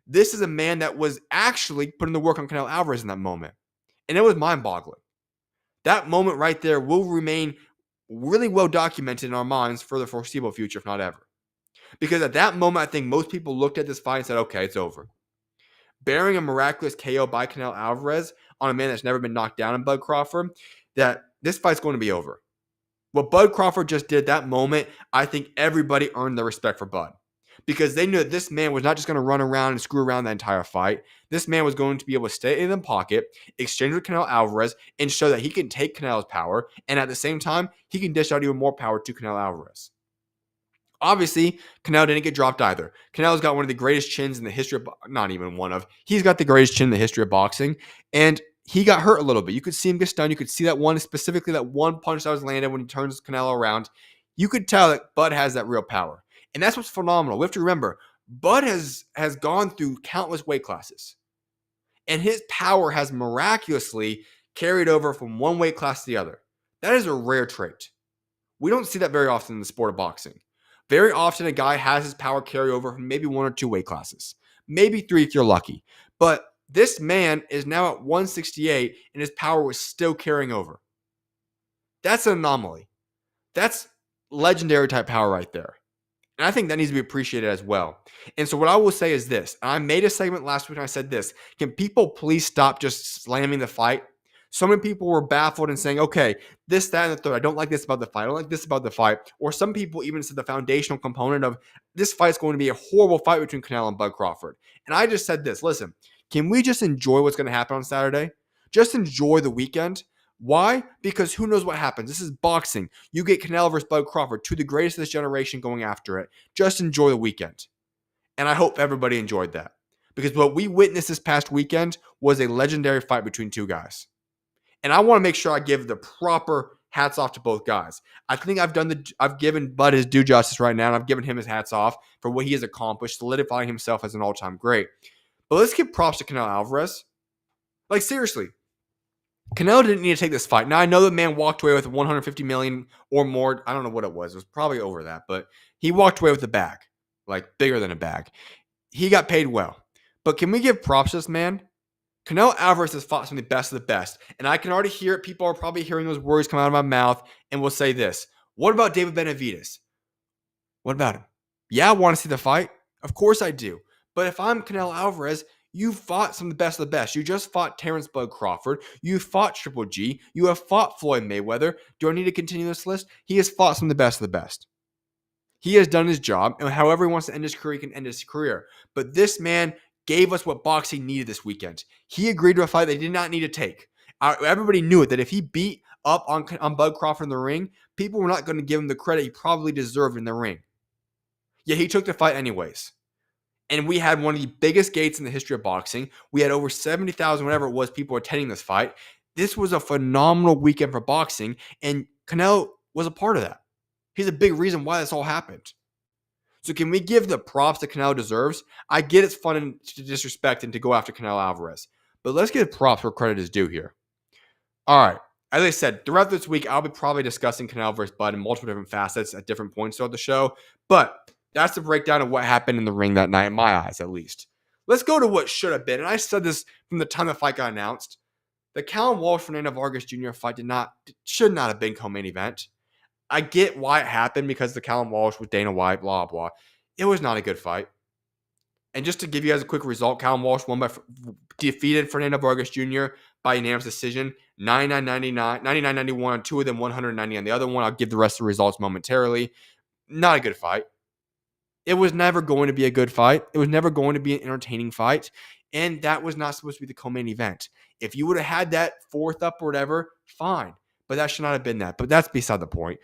this is a man that was actually putting the work on Canelo Alvarez in that moment. And it was mind-boggling. That moment right there will remain really well documented in our minds for the foreseeable future, if not ever. Because at that moment, I think most people looked at this fight and said, okay, it's over. Bearing a miraculous KO by Canelo Alvarez on a man that's never been knocked down in Bud Crawford, that this fight's going to be over. What Bud Crawford just did that moment, I think everybody earned the respect for Bud. Because they knew that this man was not just going to run around and screw around the entire fight. This man was going to be able to stay in the pocket, exchange with Canelo Alvarez, and show that he can take Canelo's power, and at the same time, he can dish out even more power to Canelo Alvarez. Obviously, Canelo didn't get dropped either. Canelo's got one of the greatest chins in the history of, not even one of, he's got the greatest chin in the history of boxing, and he got hurt a little bit. You could see him get stunned. You could see that one, specifically that one punch that was landed when he turns Canelo around. You could tell that Bud has that real power. And that's what's phenomenal. We have to remember, Bud has gone through countless weight classes. And his power has miraculously carried over from one weight class to the other. That is a rare trait. We don't see that very often in the sport of boxing. Very often a guy has his power carry over from maybe 1 or 2 weight classes. Maybe 3 if you're lucky. But this man is now at 168 and his power was still carrying over. That's an anomaly. That's legendary type power right there. And I think that needs to be appreciated as well. And so what I will say is this. I made a segment last week and I said this. Can people please stop just slamming the fight? So many people were baffled and saying, okay, this, that, and the third. I don't like this about the fight. I don't like this about the fight. Or some people even said the foundational component of this fight is going to be a horrible fight between Canelo and Bud Crawford. And I just said this. Listen, can we just enjoy what's going to happen on Saturday? Just enjoy the weekend. Why? Because who knows what happens. This is boxing. You get Canelo versus Bud Crawford, 2 of the greatest of this generation going after it. Just enjoy the weekend. And I hope everybody enjoyed that. Because what we witnessed this past weekend was a legendary fight between 2 guys. And I want to make sure I give the proper hats off to both guys. I think I've given Bud his due justice right now, and I've given him his hats off for what he has accomplished, solidifying himself as an all-time great. But let's give props to Canelo Alvarez. Like, seriously, Canelo didn't need to take this fight. Now, I know the man walked away with 150 million or more. I don't know what it was. It was probably over that, but he walked away with a bag, like bigger than a bag. He got paid well. But can we give props to this man? Canelo Alvarez has fought some of the best of the best. And I can already hear it. People are probably hearing those words come out of my mouth and will say this. What about David Benavidez? What about him? Yeah, I want to see the fight. Of course I do. But if I'm Canelo Alvarez, you fought some of the best of the best. You just fought Terence Bud Crawford. You fought Triple G. You have fought Floyd Mayweather. Do I need to continue this list? He has fought some of the best of the best. He has done his job, and however he wants to end his career, he can end his career. But this man gave us what boxing needed this weekend. He agreed to a fight they did not need to take. Everybody knew it, that if he beat up on Bud Crawford in the ring, people were not going to give him the credit he probably deserved in the ring. Yet he took the fight anyways. And we had one of the biggest gates in the history of boxing. We had over 70,000, whatever it was, people attending this fight. This was a phenomenal weekend for boxing, and Canelo was a part of that. He's a big reason why this all happened. So can we give the props that Canelo deserves? I get it's fun to disrespect and to go after Canelo Alvarez. But let's give props where credit is due here. All right. As I said, throughout this week, I'll be probably discussing Canelo versus Bud in multiple different facets at different points throughout the show. But that's the breakdown of what happened in the ring that night, in my eyes at least. Let's go to what should have been. And I said this from the time the fight got announced. The Callum Walsh-Fernando Vargas Jr. fight should not have been co-main event. I get why it happened because the Callum Walsh with Dana White, blah, blah. It was not a good fight. And just to give you guys a quick result, Callum Walsh defeated Fernando Vargas Jr. by unanimous decision, 99-91 on two of them, 190 on the other one. I'll give the rest of the results momentarily. Not a good fight. It was never going to be a good fight. It was never going to be an entertaining fight. And that was not supposed to be the co-main event. If you would have had that fourth up or whatever, fine. But that should not have been that. But that's beside the point.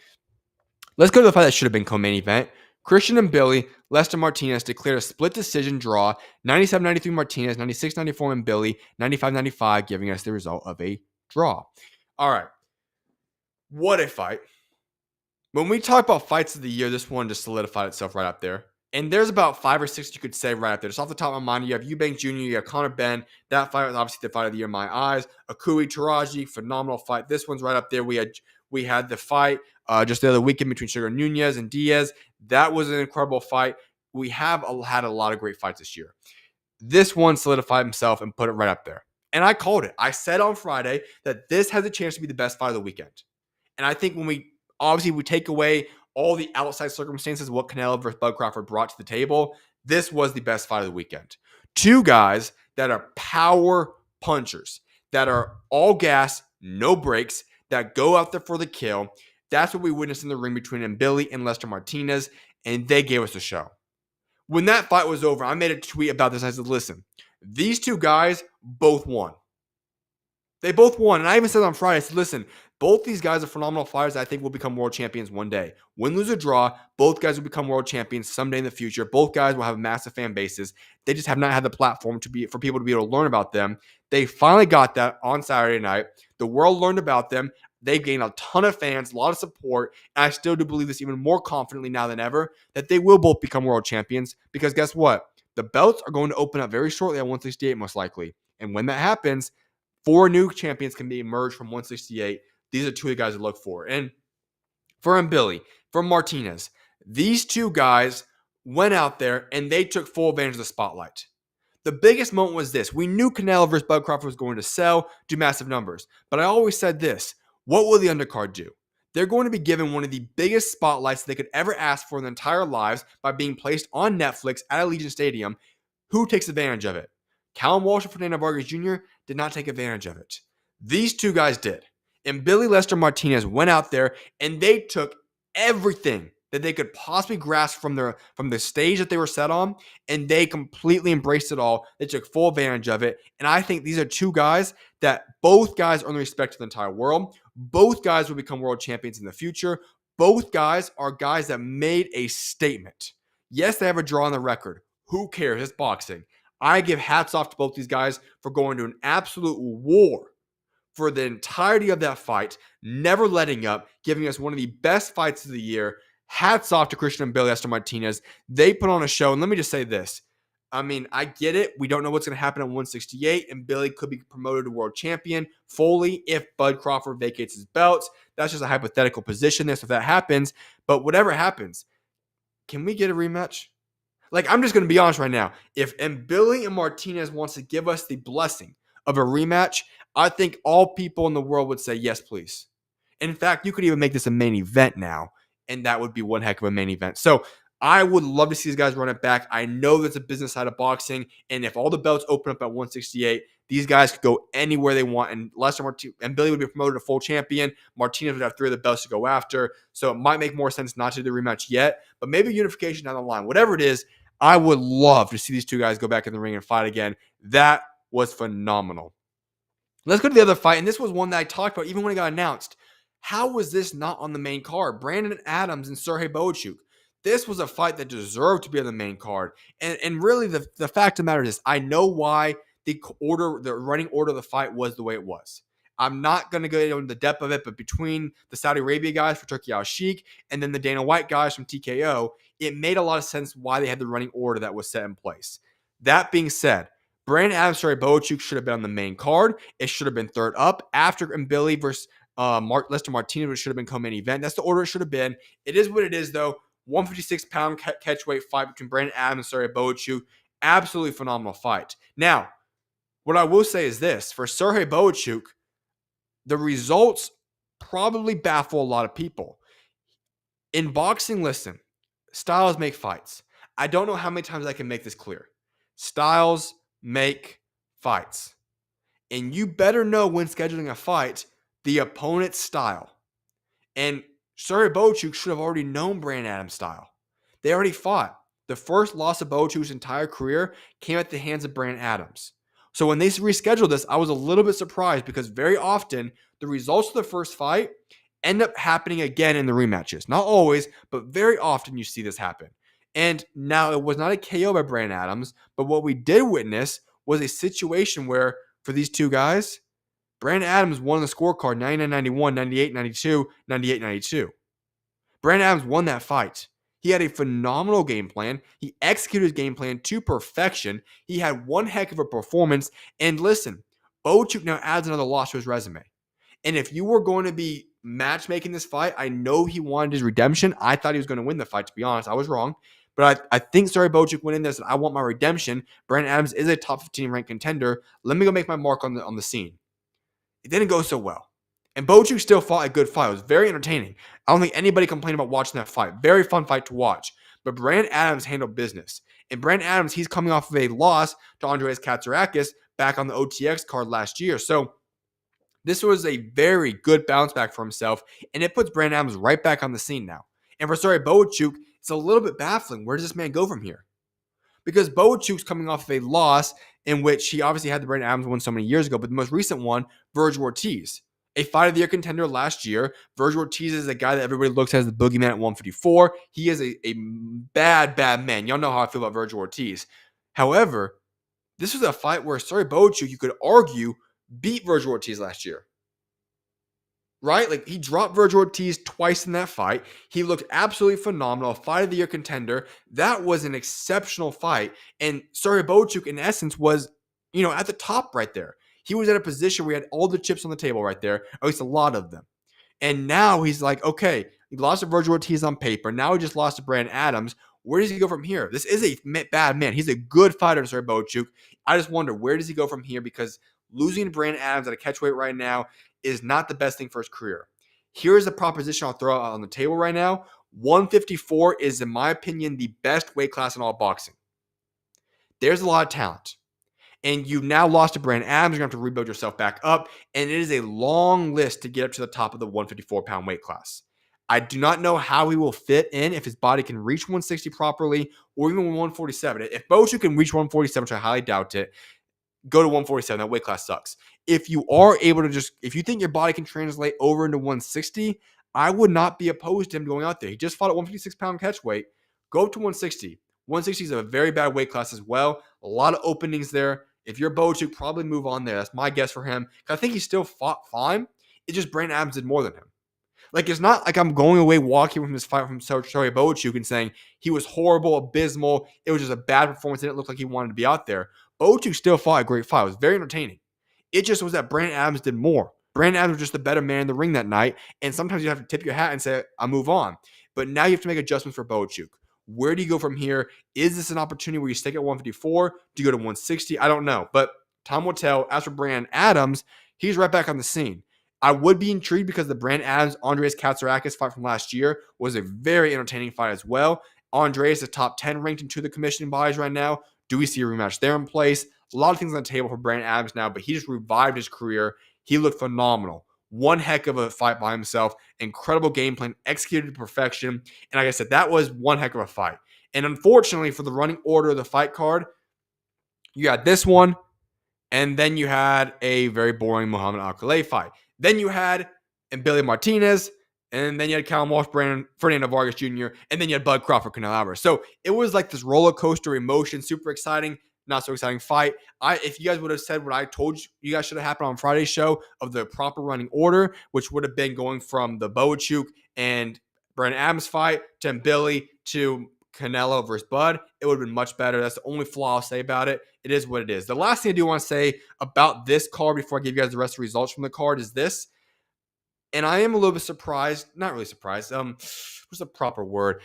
Let's go to the fight that should have been co-main event. Christian Mbilli, Lester Martinez declared a split decision draw, 97-93 Martinez, 96-94 Mbilli, 95-95, giving us the result of a draw. All right. What a fight. When we talk about fights of the year, this one just solidified itself right up there. And there's about 5 or 6 you could say right up there. Just off the top of my mind, you have Eubank Jr., you have Conor Benn. That fight was obviously the fight of the year in my eyes. Akui Taraji, phenomenal fight. This one's right up there. We had the fight just the other weekend between Sugar Nunez and Diaz. That was an incredible fight. We have had a lot of great fights this year. This one solidified himself and put it right up there. And I called it. I said on Friday that this has a chance to be the best fight of the weekend. And I think when we take away all the outside circumstances of what Canelo versus Bud Crawford brought to the table, this was the best fight of the weekend. Two guys that are power punchers, that are all gas, no brakes, that go out there for the kill. That's what we witnessed in the ring between Mbilli and Lester Martinez, and they gave us a show. When that fight was over, I made a tweet about this. I said, listen, these two guys both won. They both won. And I even said on Friday, I said, listen, both these guys are phenomenal fighters that I think will become world champions one day. Win, lose, or draw, both guys will become world champions someday in the future. Both guys will have massive fan bases. They just have not had the platform for people to be able to learn about them. They finally got that on Saturday night. The world learned about them. They gained a ton of fans, a lot of support, and I still do believe this even more confidently now than ever, that they will both become world champions, because guess what? The belts are going to open up very shortly at 168 most likely. And when that happens, 4 new champions can be emerged from 168. These are 2 of the guys to look for. And for Mbilli, for Martinez, these 2 guys went out there and they took full advantage of the spotlight. The biggest moment was this. We knew Canelo versus Bud Crawford was going to sell, do massive numbers. But I always said this. What will the undercard do? They're going to be given one of the biggest spotlights they could ever ask for in their entire lives by being placed on Netflix at Allegiant Stadium. Who takes advantage of it? Callum Walsh and Fernando Vargas Jr. did not take advantage of it. These 2 guys did. And Mbilli, Lester Martinez went out there and they took everything that they could possibly grasp from the stage that they were set on, and they completely embraced it all. They took full advantage of it. And I think these are 2 guys that both guys earn the respect of the entire world. Both guys will become world champions in the future. Both guys are guys that made a statement. Yes, they have a draw on the record. Who cares? It's boxing. I give hats off to both these guys for going to an absolute war for the entirety of that fight, never letting up, giving us one of the best fights of the year. Hats off to Christian Mbilli, Lester Martinez. They put on a show. And let me just say this. I mean, I get it. We don't know what's going to happen at 168, and Mbilli could be promoted to world champion fully if Bud Crawford vacates his belts. That's just a hypothetical position there, so if that happens. But whatever happens, can we get a rematch? Like, I'm just going to be honest right now. If Mbilli and Martinez wants to give us the blessing of a rematch, I think all people in the world would say, yes, please. In fact, you could even make this a main event now, and that would be one heck of a main event. So I would love to see these guys run it back. I know there's a business side of boxing, and if all the belts open up at 168, these guys could go anywhere they want, and Mbilli would be promoted to full champion. Martinez would have 3 of the belts to go after, so it might make more sense not to do the rematch yet, but maybe unification down the line. Whatever it is, I would love to see these 2 guys go back in the ring and fight again. That was phenomenal. Let's go to the other fight, and this was one that I talked about even when it got announced. How was this not on the main card? Brandon Adams and Serhii Bohachuk. This was a fight that deserved to be on the main card. And really, the fact of the matter is, I know why the running order of the fight was the way it was. I'm not going to go into the depth of it, but between the Saudi Arabia guys for Turkey Al-Sheikh and then the Dana White guys from TKO, it made a lot of sense why they had the running order that was set in place. That being said, Brandon Adams, Serhii Bohachuk should have been on the main card. It should have been third up after Mbilli versus Lester Martinez, which should have been co-main event. That's the order it should have been. It is what it is, though. 156-pound catchweight fight between Brandon Adams and Serhii Bohachuk. Absolutely phenomenal fight. Now, what I will say is this. For Serhii Bohachuk, the results probably baffle a lot of people. In boxing, listen, styles make fights. I don't know how many times I can make this clear. Styles make fights. And you better know when scheduling a fight the opponent's style. And Serhii Bohachuk should have already known Brandon Adams' style. They already fought. The first loss of Bohachuk's entire career came at the hands of Brandon Adams. So when they rescheduled this, I was a little bit surprised because very often the results of the first fight end up happening again in the rematches. Not always, but very often you see this happen. And now it was not a KO by Brandon Adams, but what we did witness was a situation where for these 2 guys, Brandon Adams won the scorecard 99-91, 98-92, 98-92. Brandon Adams won that fight. He had a phenomenal game plan. He executed his game plan to perfection. He had one heck of a performance. And listen, Bohachuk now adds another loss to his resume. And if you were going to be matchmaking this fight, I know he wanted his redemption. I thought he was going to win the fight, to be honest. I was wrong. But I think Serhii Bohachuk went in there and said, I want my redemption. Brandon Adams is a top 15 ranked contender. Let me go make my mark on the scene. It didn't go so well. And Bohachuk still fought a good fight. It was very entertaining. I don't think anybody complained about watching that fight. Very fun fight to watch. But Brandon Adams handled business. And Brandon Adams, he's coming off of a loss to Andreas Katsarakis back on the OTX card last year. So this was a very good bounce back for himself. And it puts Brandon Adams right back on the scene now. And for Serhii Bohachuk, it's a little bit baffling. Where does this man go from here? Because Bohachuk's coming off of a loss in which he obviously had the Brandon Adams one so many years ago, but the most recent one, Virgil Ortiz, a fight of the year contender last year. Virgil Ortiz is a guy that everybody looks at as the boogeyman at 154. He is a bad man. Y'all know how I feel about Virgil Ortiz. However, this was a fight where Serhii Bohachuk, you could argue, beat Virgil Ortiz last year. Right? Like, he dropped Virgil Ortiz twice in that fight. He looked absolutely phenomenal. A fight of the year contender. That was an exceptional fight. And Serhii Bohachuk, in essence, was, at the top right there. He was at a position where he had all the chips on the table right there, or at least a lot of them. And now he's like, okay, he lost to Virgil Ortiz on paper. Now he just lost to Brandon Adams. Where does he go from here? This is a bad man. He's a good fighter, Serhii Bohachuk. I just wonder, where does he go from here? Because losing to Brandon Adams at a catchweight right now is not the best thing for his career. Here's a proposition I'll throw out on the table right now. 154 is, in my opinion, the best weight class in all boxing. There's a lot of talent. And you've now lost to Brandon Adams. You're going to have to rebuild yourself back up. And it is a long list to get up to the top of the 154-pound weight class. I do not know how he will fit in, if his body can reach 160 properly, or even 147. If Bohachuk can reach 147, which I highly doubt it, go to 147. That weight class sucks. If you are able to if you think your body can translate over into 160, I would not be opposed to him going out there. He just fought at 156-pound catchweight. Go up to 160. 160 is a very bad weight class as well. A lot of openings there. If you're Bohachuk, probably move on there. That's my guess for him. I think he still fought fine. It's just Brandon Adams did more than him. Like, it's not like I'm going away walking from this fight from Serhii Bohachuk and saying he was horrible, abysmal. It was just a bad performance. It didn't look like he wanted to be out there. Bohachuk still fought a great fight. It was very entertaining. It just was that Brandon Adams did more. Brandon Adams was just the better man in the ring that night. And sometimes you have to tip your hat and say, I'll move on. But now you have to make adjustments for Bohachuk. Where do you go from here? Is this an opportunity where you stick at 154? Do you go to 160? I don't know. But time will tell. As for Brandon Adams, he's right back on the scene. I would be intrigued because the Brandon Adams Andreas Katsarakis fight from last year was a very entertaining fight as well. Andreas is top 10 ranked in two of the commissioning bodies right now. Do we see a rematch there in place? A lot of things on the table for Brandon Adams now, but he just revived his career. He looked phenomenal. One heck of a fight by himself. Incredible game plan, executed to perfection. And like I said, that was one heck of a fight. And unfortunately, for the running order of the fight card, you got this one, and then you had a very boring Muhammad Akhmadaliev fight. Then you had Mbilli Martinez, and then you had Callum Walsh, Fernando Vargas Jr., and then you had Bud Crawford, Canelo Alvarez. So it was like this roller coaster emotion, super exciting, not so exciting fight. If you guys would have said what I told you guys should have happened on Friday's show of the proper running order, which would have been going from the Bohachuk and Brandon Adams fight to Mbilli to Canelo versus Bud, it would have been much better. That's the only flaw I'll say about it. It is what it is. The last thing I do want to say about this card before I give you guys the rest of the results from the card is this. And I am a little bit surprised, not really surprised. What's the proper word?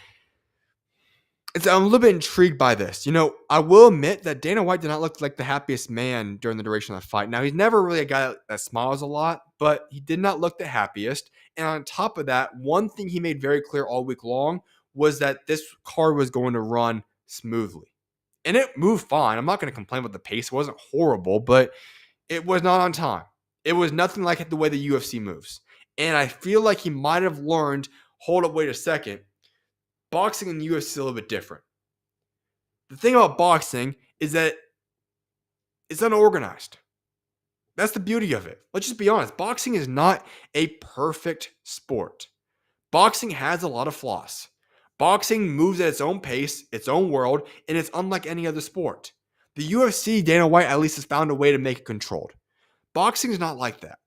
I'm a little bit intrigued by this. I will admit that Dana White did not look like the happiest man during the duration of the fight. Now, he's never really a guy that smiles a lot, but he did not look the happiest. And on top of that, one thing he made very clear all week long was that this card was going to run smoothly. And it moved fine. I'm not going to complain about the pace. It wasn't horrible, but it was not on time. It was nothing like the way the UFC moves. And I feel like he might have learned, hold up, wait a second. Boxing and UFC is a little bit different. The thing about boxing is that it's unorganized. That's the beauty of it. Let's just be honest. Boxing is not a perfect sport. Boxing has a lot of flaws. Boxing moves at its own pace, its own world, and it's unlike any other sport. The UFC, Dana White at least has found a way to make it controlled. Boxing is not like that.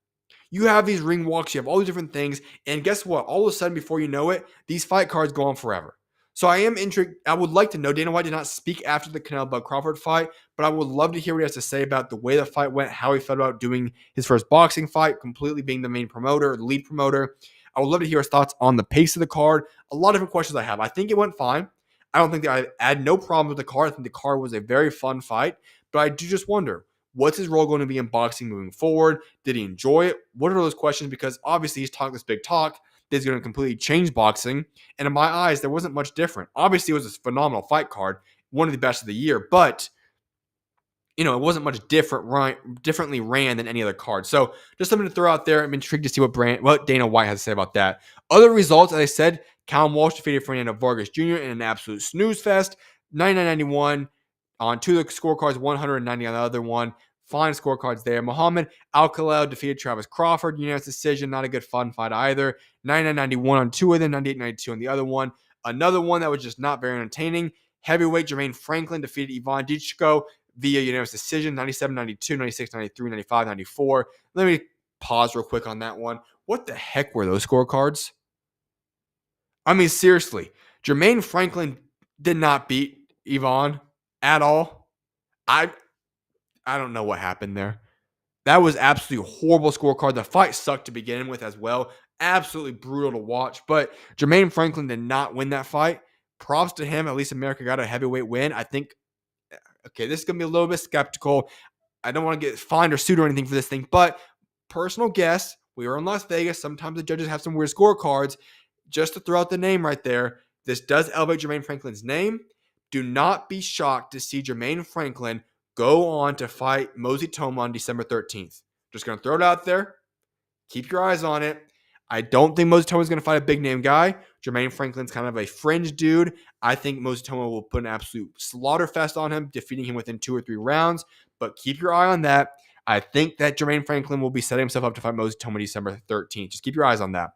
You have these ring walks, you have all these different things, and guess what? All of a sudden, before you know it, these fight cards go on forever. So I am intrigued. I would like to know. Dana White did not speak after the Canelo Bud Crawford fight, but I would love to hear what he has to say about the way the fight went, how he felt about doing his first boxing fight, completely being the main promoter, the lead promoter. I would love to hear his thoughts on the pace of the card. A lot of different questions I have. I think it went fine. I don't think that I had no problem with the card. I think the card was a very fun fight, but I do just wonder, what's his role going to be in boxing moving forward? Did he enjoy it? What are those questions? Because obviously he's talking this big talk that's going to completely change boxing. And in my eyes, there wasn't much different. Obviously, it was a phenomenal fight card, one of the best of the year, but it wasn't much differently ran than any other card. So just something to throw out there. I'm intrigued to see what Dana White has to say about that. Other results, as I said, Callum Walsh defeated Fernando Vargas Jr. in an absolute snooze fest, 99-91 on two of the scorecards, 190 on the other one. Fine scorecards there. Muhammad Akhmadaliev defeated Travis Crawford, unanimous decision. Not a good fun fight either. 99-91 on two of them, 98-92 on the other one. Another one that was just not very entertaining. Heavyweight Jermaine Franklin defeated Ivan Dichko via unanimous decision, 97-92, 96-93, 95-94. Let me pause real quick on that one. What the heck were those scorecards? I mean, seriously, Jermaine Franklin did not beat Ivan at all. I don't know what happened there. That was absolutely horrible scorecard. The fight sucked to begin with as well. Absolutely brutal to watch. But Jermaine Franklin did not win that fight. Props to him. At least America got a heavyweight win. I think, okay, this is going to be a little bit skeptical. I don't want to get fined or sued or anything for this thing. But personal guess, we were in Las Vegas. Sometimes the judges have some weird scorecards. Just to throw out the name right there, this does elevate Jermaine Franklin's name. Do not be shocked to see Jermaine Franklin go on to fight Mosey Toma on December 13th. Just going to throw it out there. Keep your eyes on it. I don't think Mosey Toma is going to fight a big-name guy. Jermaine Franklin's kind of a fringe dude. I think Mosey Toma will put an absolute slaughter fest on him, defeating him within 2 or 3 rounds. But keep your eye on that. I think that Jermaine Franklin will be setting himself up to fight Mosey Toma December 13th. Just keep your eyes on that.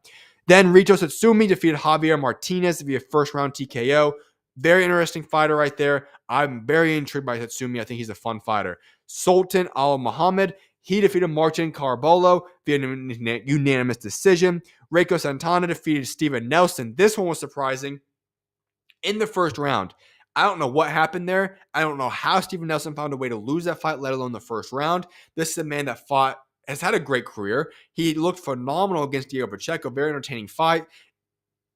Then Rito Satsumi defeated Javier Martinez via first-round TKO. Very interesting fighter right there. I'm very intrigued by Satsumi. I think he's a fun fighter. Sultan Al Muhammad, he defeated Martin Carbolo via unanimous decision. Reiko Santana defeated Steven Nelson. This one was surprising. In the first round, I don't know what happened there. I don't know how Steven Nelson found a way to lose that fight, let alone the first round. This is a man that has had a great career. He looked phenomenal against Diego Pacheco. Very entertaining fight.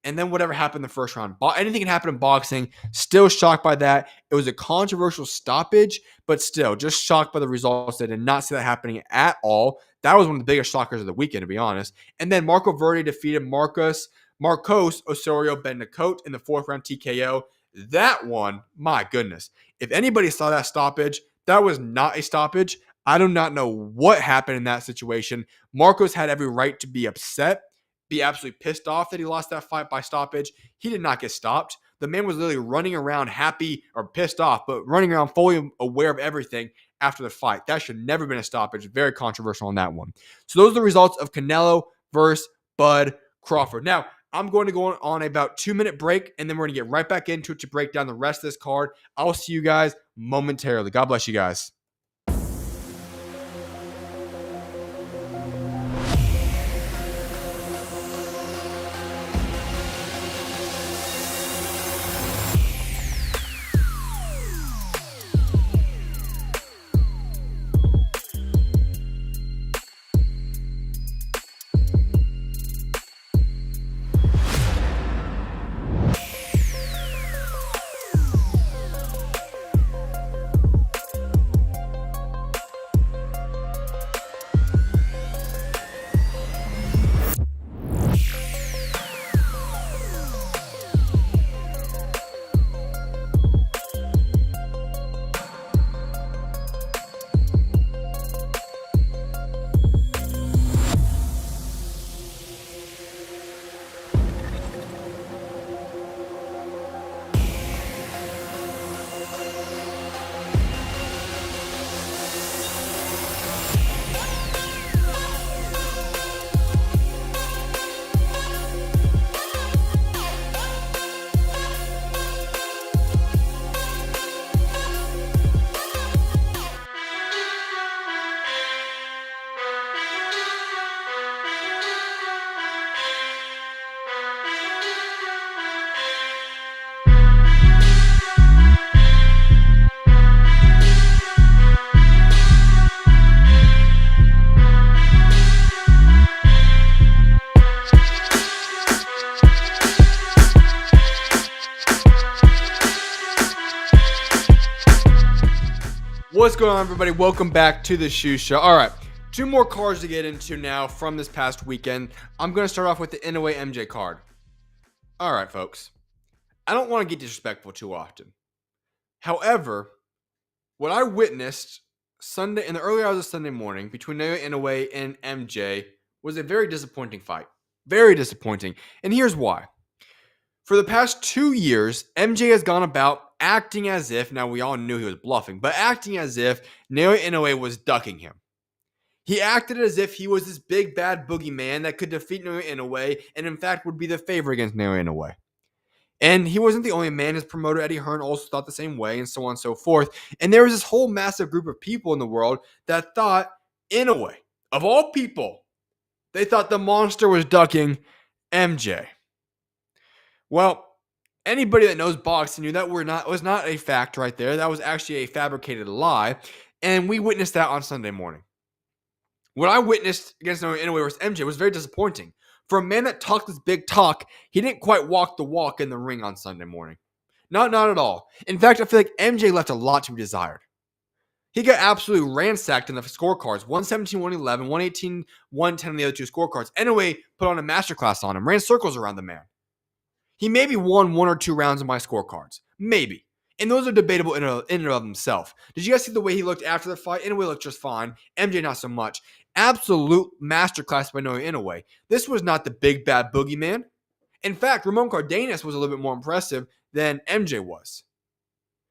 And then whatever happened in the first round, anything can happen in boxing. Still shocked by that. It was a controversial stoppage, but still just shocked by the results. I did not see that happening at all. That was one of the biggest shockers of the weekend, to be honest. And then Marco Verde defeated Marcos Osorio Bendicote in the fourth round TKO. That one, my goodness. If anybody saw that stoppage, that was not a stoppage. I do not know what happened in that situation. Marcos had every right to be upset, be absolutely pissed off that he lost that fight by stoppage. He did not get stopped. The man was literally running around happy or pissed off, but running around fully aware of everything after the fight. That should never have been a stoppage. Very controversial on that one. So those are the results of Canelo versus Bud Crawford. Now, I'm going to go on about 2-minute break, and then we're going to get right back into it to break down the rest of this card. I'll see you guys momentarily. God bless you guys. What's going on, everybody? Welcome back to the SchuZ Show. All right, 2 more cards to get into now from this past weekend. I'm going to start off with the Inoue MJ card. All right, folks. I don't want to get disrespectful too often. However, what I witnessed in the early hours of Sunday morning between Naoya Inoue and MJ was a very disappointing fight. Very disappointing. And here's why. For the past 2 years, MJ has gone about acting as if, now we all knew he was bluffing, but acting as if Naoya Inoue was ducking him. He acted as if he was this big bad boogeyman that could defeat Naoya Inoue and in fact would be the favorite against Naoya Inoue. And he wasn't the only man. His promoter Eddie Hearn also thought the same way and so on and so forth. And there was this whole massive group of people in the world that thought Inoue, of all people, they thought the monster was ducking MJ. Well, anybody that knows boxing knew that was not a fact right there. That was actually a fabricated lie, and we witnessed that on Sunday morning. What I witnessed against Naoya Inoue versus MJ was very disappointing. For a man that talked this big talk, he didn't quite walk the walk in the ring on Sunday morning. Not at all. In fact, I feel like MJ left a lot to be desired. He got absolutely ransacked in the scorecards. 117, 111, 118, 110 on the other 2 scorecards. Inoue put on a masterclass on him, ran circles around the man. He maybe won 1 or 2 rounds of my scorecards. Maybe. And those are debatable in and of themselves. Did you guys see the way he looked after the fight? Inoue looked just fine. MJ not so much. Absolute masterclass by Naoya Inoue. This was not the big bad boogeyman. In fact, Ramon Cardenas was a little bit more impressive than MJ was.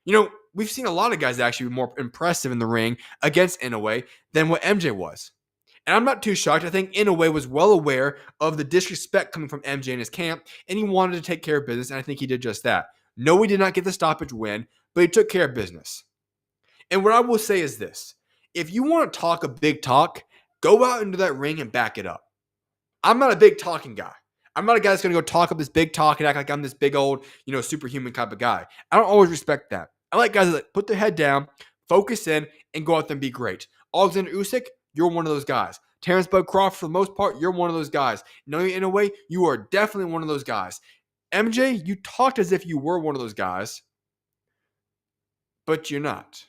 You know, we've seen a lot of guys actually be more impressive in the ring against Inoue than what MJ was. And I'm not too shocked. I think Inoue was well aware of the disrespect coming from MJ in his camp, and he wanted to take care of business, and I think he did just that. No, he did not get the stoppage win, but he took care of business. And what I will say is this. If you want to talk a big talk, go out into that ring and back it up. I'm not a big talking guy. I'm not a guy that's going to go talk up this big talk and act like I'm this big old, superhuman type of guy. I don't always respect that. I like guys that put their head down, focus in, and go out there and be great. Alexander Usyk, you're one of those guys. Terence Crawford, for the most part, you're one of those guys. Naoya Inoue, you are definitely one of those guys. MJ, you talked as if you were one of those guys, but you're not.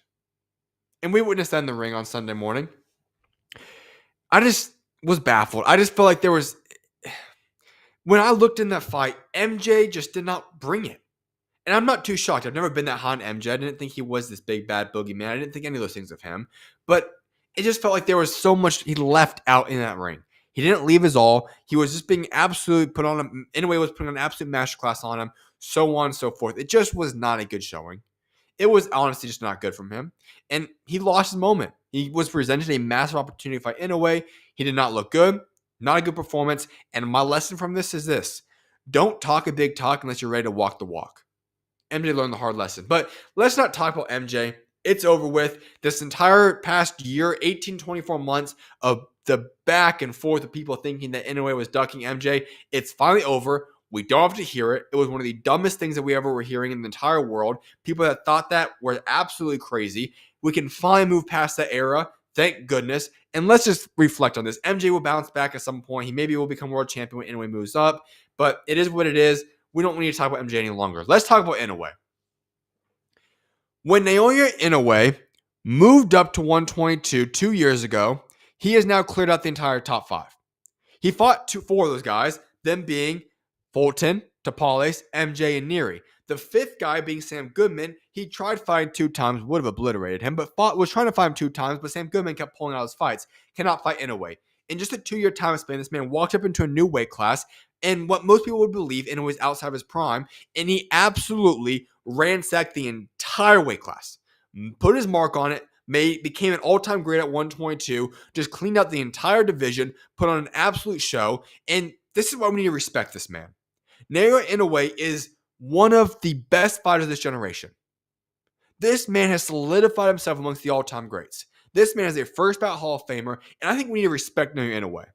And we witnessed that in the ring on Sunday morning. I just was baffled. I just felt like there was... When I looked in that fight, MJ just did not bring it. And I'm not too shocked. I've never been that high on MJ. I didn't think he was this big, bad boogeyman. I didn't think any of those things of him. But it just felt like there was so much he left out in that ring. He didn't leave his all. He was just being absolutely put on, in a way, was putting an absolute masterclass on him, so on and so forth. It just was not a good showing. It was honestly just not good from him. And he lost his moment. He was presented a massive opportunity to fight Inoue. He did not look good. Not a good performance. And my lesson from this is this. Don't talk a big talk unless you're ready to walk the walk. MJ learned the hard lesson. But let's not talk about MJ. It's over with. This entire past year, 18, 24 months of the back and forth of people thinking that Inoue was ducking MJ, it's finally over. We don't have to hear it. It was one of the dumbest things that we ever were hearing in the entire world. People that thought that were absolutely crazy. We can finally move past that era. Thank goodness. And let's just reflect on this. MJ will bounce back at some point. He maybe will become world champion when Inoue moves up. But it is what it is. We don't need to talk about MJ any longer. Let's talk about Inoue. When Naoya Inoue moved up to 122 2 years ago, he has now cleared out the entire top 5. He fought 4 of those guys, them being Fulton, Tapales, MJ, and Neary. The 5th guy being Sam Goodman. He tried fighting 2 times, would have obliterated him, but was trying to fight him 2 times, but Sam Goodman kept pulling out his fights. Cannot fight Inoue. In just a 2-year time span, this man walked up into a new weight class, and what most people would believe Inoue was outside of his prime, and he absolutely ransacked the entire weight class. Put his mark on it, became an all-time great at 122, just cleaned out the entire division, put on an absolute show, and this is why we need to respect this man. Naoya Inoue is one of the best fighters of this generation. This man has solidified himself amongst the all-time greats. This man is a first-bout Hall of Famer, and I think we need to respect Naoya Inoue.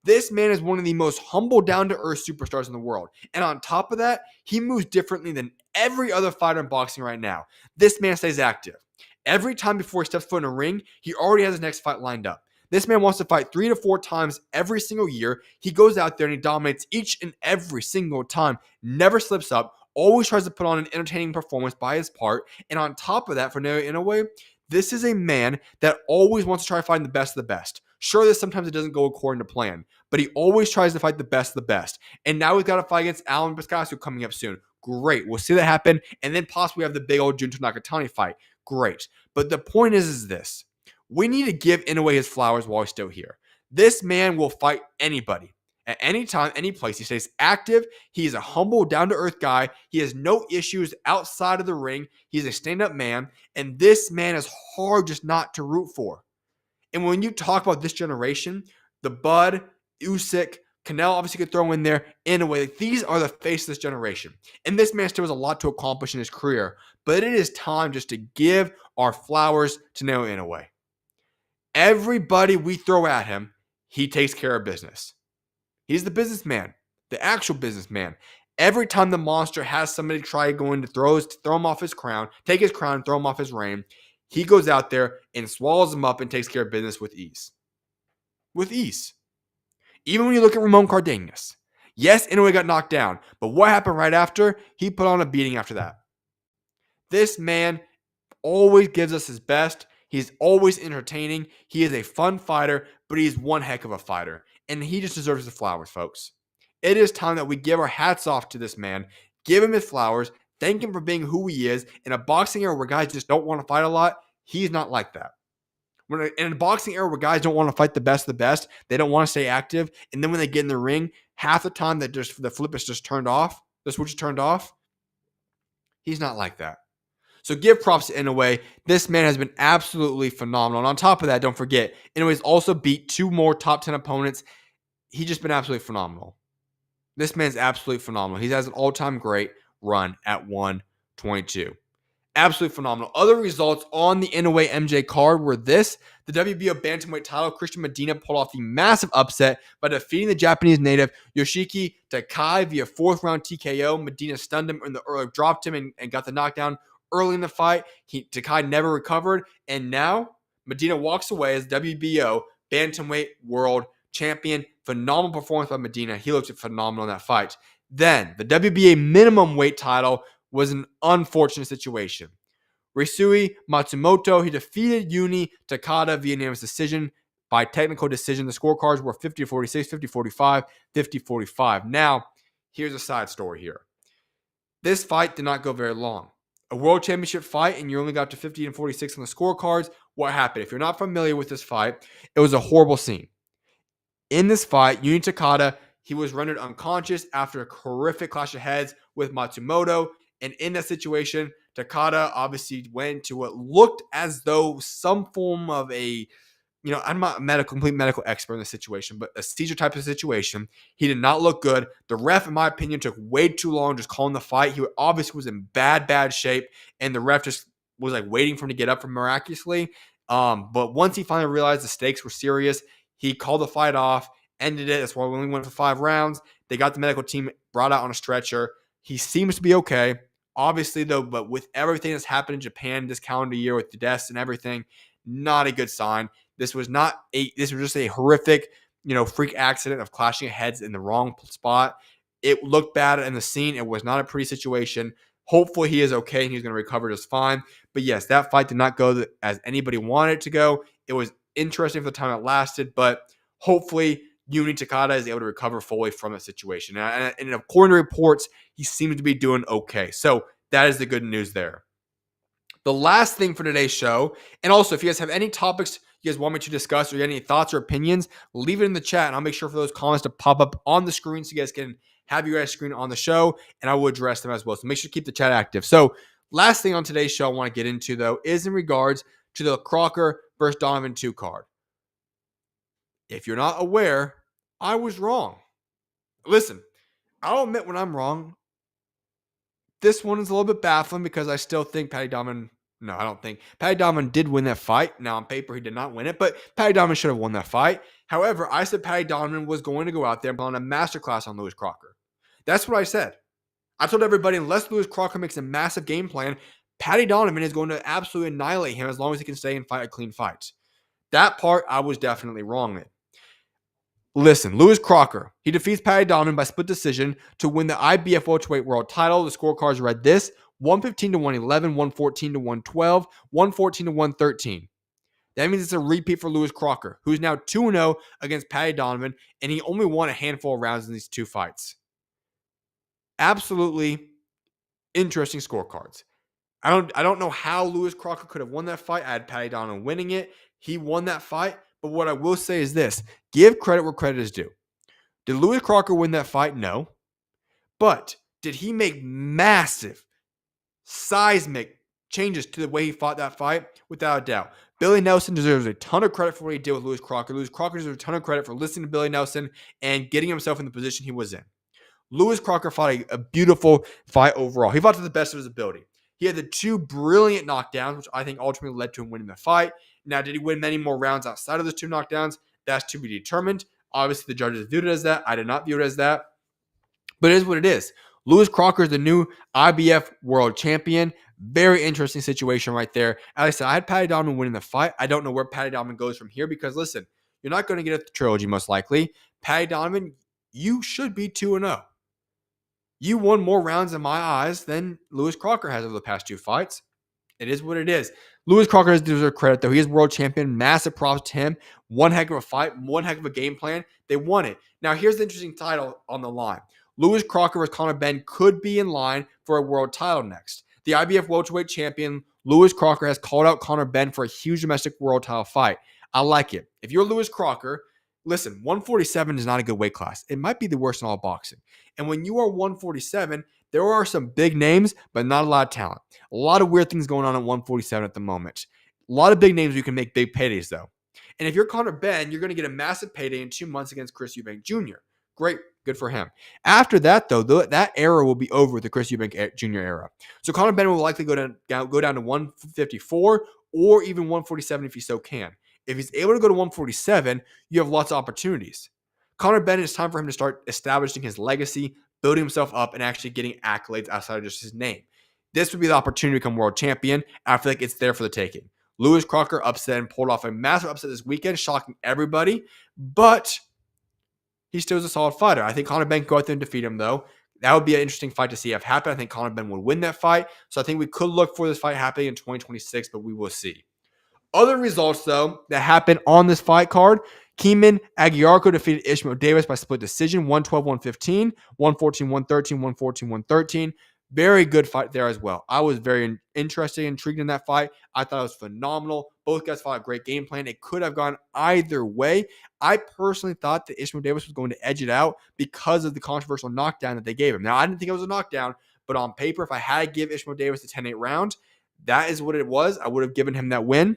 This man is one of the most humble, down-to-earth superstars in the world. And on top of that, he moves differently than every other fighter in boxing right now. This man stays active. Every time before he steps foot in a ring, he already has his next fight lined up. This man wants to fight 3 to 4 times every single year. He goes out there and he dominates each and every single time. Never slips up. Always tries to put on an entertaining performance by his part. And on top of that, for Naoya Inoue, this is a man that always wants to try to find the best of the best. Sure, sometimes it doesn't go according to plan, but he always tries to fight the best of the best. And now he's got a fight against Alan Biscasio coming up soon. Great. We'll see that happen. And then possibly have the big old Junto Nakatani fight. Great. But the point is this. We need to give Inoue his flowers while he's still here. This man will fight anybody. At any time, any place. He stays active. He is a humble, down-to-earth guy. He has no issues outside of the ring. He's a stand-up man. And this man is hard just not to root for. And when you talk about this generation, the Bud, Usyk, Canelo obviously could throw in there. Inoue, these are the face of this generation. And this man still has a lot to accomplish in his career. But it is time just to give our flowers to Naoya Inoue. Everybody we throw at him, he takes care of business. He's the businessman, the actual businessman. Every time the monster has somebody try going to throw him off his crown, take his crown, throw him off his reign, he goes out there and swallows him up and takes care of business with ease. With ease. Even when you look at Ramon Cardenas. Yes, Inoue got knocked down, but what happened right after? He put on a beating after that. This man always gives us his best. He's always entertaining. He is a fun fighter, but he's one heck of a fighter. And he just deserves the flowers, folks. It is time that we give our hats off to this man, give him his flowers, thank him for being who he is. In a boxing era where guys just don't want to fight a lot, he's not like that. In a boxing era where guys don't want to fight the best of the best, they don't want to stay active, and then when they get in the ring, half the time that just the flip is just turned off, the switch is turned off, he's not like that. So give props to Inoue. This man has been absolutely phenomenal. And on top of that, don't forget, Inoue's also beat 2 more top 10 opponents. He's just been absolutely phenomenal. This man's absolutely phenomenal. He has an all-time great run at 122. Absolutely phenomenal. Other results on the Inoue MJ card were this. The WBO bantamweight title, Christian Medina pulled off the massive upset by defeating the Japanese native Yoshiki Takei via 4th round TKO. Medina stunned him in the early, dropped him and got the knockdown early in the fight. Takei never recovered, and now Medina walks away as WBO bantamweight world champion. Phenomenal performance by Medina. He looked phenomenal in that fight. Then the WBA minimum weight title was an unfortunate situation. Ryusei Matsumoto, he defeated Yuni Takada via unanimous decision by technical decision. The scorecards were 50-46, 50-45, 50-45. Now, here's a side story here. This fight did not go very long. A world championship fight, and you only got to 50-46 on the scorecards. What happened? If you're not familiar with this fight, it was a horrible scene. In this fight, Yuni Takada, he was rendered unconscious after a horrific clash of heads with Matsumoto. And in that situation, Takada obviously went to what looked as though some form of a, I'm not a complete medical expert in the situation, but a seizure type of situation. He did not look good. The ref, in my opinion, took way too long just calling the fight. He obviously was in bad shape, and the ref just was like waiting for him to get up from miraculously. But once he finally realized the stakes were serious, he called the fight off, ended it. That's why we only went for 5 rounds. They got the medical team brought out on a stretcher. He seems to be okay. Obviously, though, but with everything that's happened in Japan this calendar year with the deaths and everything, not a good sign. This was just a horrific, freak accident of clashing heads in the wrong spot. It looked bad in the scene. It was not a pretty situation. Hopefully he is okay and he's going to recover just fine. But yes, that fight did not go as anybody wanted it to go. It was interesting for the time it lasted, but hopefully Yuni Takada is able to recover fully from that situation. And according to reports, he seems to be doing okay. So that is the good news there. The last thing for today's show, and also if you guys have any topics you guys want me to discuss or you have any thoughts or opinions, leave it in the chat and I'll make sure for those comments to pop up on the screen so you guys can have your guys' screen on the show and I will address them as well. So make sure to keep the chat active. So last thing on today's show I want to get into though is in regards to the Crocker versus Donovan 2 card. If you're not aware, I was wrong. Listen, I'll admit when I'm wrong. This one is a little bit baffling because I still think Paddy Donovan. No, I don't think. Paddy Donovan did win that fight. Now, on paper, he did not win it, but Paddy Donovan should have won that fight. However, I said Paddy Donovan was going to go out there and put on a masterclass on Lewis Crocker. That's what I said. I told everybody, unless Lewis Crocker makes a massive game plan, Paddy Donovan is going to absolutely annihilate him as long as he can stay and fight a clean fight. That part, I was definitely wrong in. Listen, Lewis Crocker, he defeats Paddy Donovan by split decision to win the IBF welterweight world title. The scorecards read this: 115-111, 114-112, 114-113. That means it's a repeat for Lewis Crocker, who's now 2-0 against Paddy Donovan, and he only won a handful of rounds in these 2 fights. Absolutely interesting scorecards. I don't know how Lewis Crocker could have won that fight. I had Paddy Donovan winning it. He won that fight. But what I will say is this: give credit where credit is due. Did Lewis Crocker win that fight? No. But did he make massive, seismic changes to the way he fought that fight? Without a doubt. Billy Nelson deserves a ton of credit for what he did with Lewis Crocker. Lewis Crocker deserves a ton of credit for listening to Billy Nelson and getting himself in the position he was in. Lewis Crocker fought a beautiful fight overall. He fought to the best of his ability. He had the 2 brilliant knockdowns, which I think ultimately led to him winning the fight. Now, did he win many more rounds outside of those 2 knockdowns? That's to be determined. Obviously, the judges viewed it as that. I did not view it as that. But it is what it is. Lewis Crocker is the new IBF world champion. Very interesting situation right there. As I said, I had Paddy Donovan winning the fight. I don't know where Paddy Donovan goes from here because, listen, you're not going to get a trilogy most likely. Paddy Donovan, you should be 2-0. You won more rounds in my eyes than Lewis Crocker has over the past 2 fights. It is what it is. Lewis Crocker does deserve credit, though. He is world champion. Massive props to him. One heck of a fight. One heck of a game plan. They won it. Now, here's the interesting title on the line. Lewis Crocker versus Conor Benn could be in line for a world title next. The IBF welterweight champion, Lewis Crocker, has called out Conor Benn for a huge domestic world title fight. I like it. If you're Lewis Crocker, listen, 147 is not a good weight class. It might be the worst in all boxing. And when you are 147, there are some big names, but not a lot of talent. A lot of weird things going on at 147 at the moment. A lot of big names you can make big paydays, though. And if you're Conor Benn, you're going to get a massive payday in 2 months against Chris Eubank Jr. Great Good for him. After that, though, that era will be over with the Chris Eubank Jr. era. So Conor Benn will likely go down to 154 or even 147 if he so can. If he's able to go to 147, you have lots of opportunities. Conor Benn, it's time for him to start establishing his legacy, building himself up, and actually getting accolades outside of just his name. This would be the opportunity to become world champion. I feel like it's there for the taking. Lewis Crocker upset and pulled off a massive upset this weekend, shocking everybody. But he still is a solid fighter. I think Conor Benn can go out there and defeat him, though. That would be an interesting fight to see have happen. I think Conor Benn would win that fight. So I think we could look for this fight happening in 2026, but we will see. Other results, though, that happened on this fight card. Keeman Aguiarco defeated Ishmael Davis by split decision, 112-115, 114-113, 114-113. Very good fight there as well. I was very interested and intrigued in that fight. I thought it was phenomenal. Both guys fought a great game plan. It could have gone either way. I personally thought that Ishmael Davis was going to edge it out because of the controversial knockdown that they gave him. Now, I didn't think it was a knockdown, but on paper, if I had to give Ishmael Davis a 10-8 round, that is what it was. I would have given him that win.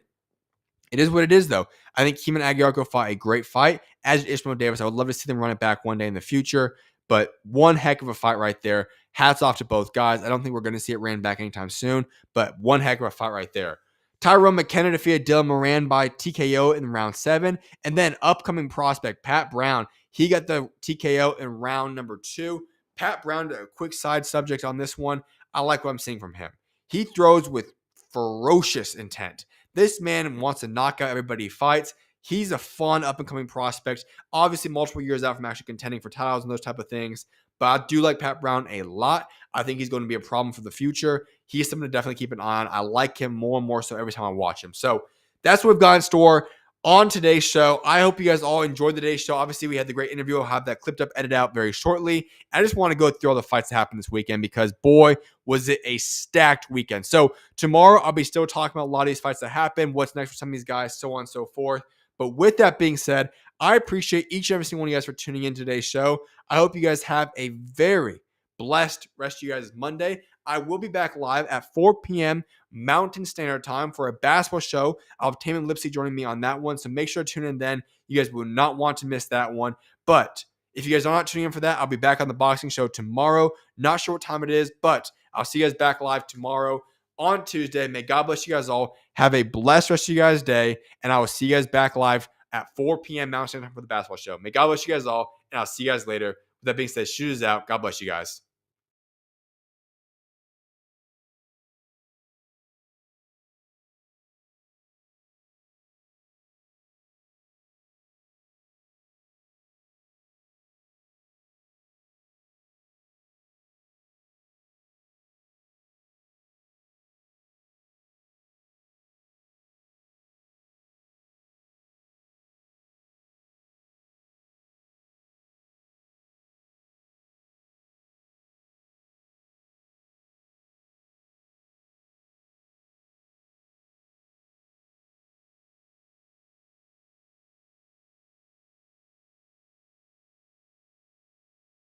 It is what it is, though. I think Keeman Aguiarco fought a great fight, as did Ishmael Davis. I would love to see them run it back one day in the future, but one heck of a fight right there. Hats off to both guys. I don't think we're going to see it ran back anytime soon, but one heck of a fight right there. Tyrone McKenna defeated Dylan Moran by TKO in round 7, and then upcoming prospect Pat Brown, he got the TKO in round number 2. Pat Brown, a quick side subject on this one, I like what I'm seeing from him. He throws with ferocious intent. This man wants to knock out everybody he fights. He's a fun up-and-coming prospect. Obviously, multiple years out from actually contending for titles and those type of things. But I do like Pat Brown a lot. I think he's going to be a problem for the future. He's something to definitely keep an eye on. I like him more and more so every time I watch him. So that's what we've got in store on today's show. I hope you guys all enjoyed today's show. Obviously, we had the great interview. I'll have that clipped up, edited out very shortly. I just want to go through all the fights that happened this weekend because, boy, was it a stacked weekend. So tomorrow, I'll be still talking about a lot of these fights that happened, what's next for some of these guys, so on and so forth. But with that being said, I appreciate each and every single one of you guys for tuning in today's show. I hope you guys have a very blessed rest of you guys' Monday. I will be back live at 4 p.m. Mountain Standard Time for a basketball show. I'll have Taman Lipsy joining me on that one, so make sure to tune in then. You guys will not want to miss that one. But if you guys are not tuning in for that, I'll be back on the boxing show tomorrow. Not sure what time it is, but I'll see you guys back live tomorrow on Tuesday. May God bless you guys all. Have a blessed rest of you guys' day, and I will see you guys back live at 4 p.m. Mountain Standard Time for the basketball show. May God bless you guys all, and I'll see you guys later. With that being said, SchuZ out. God bless you guys.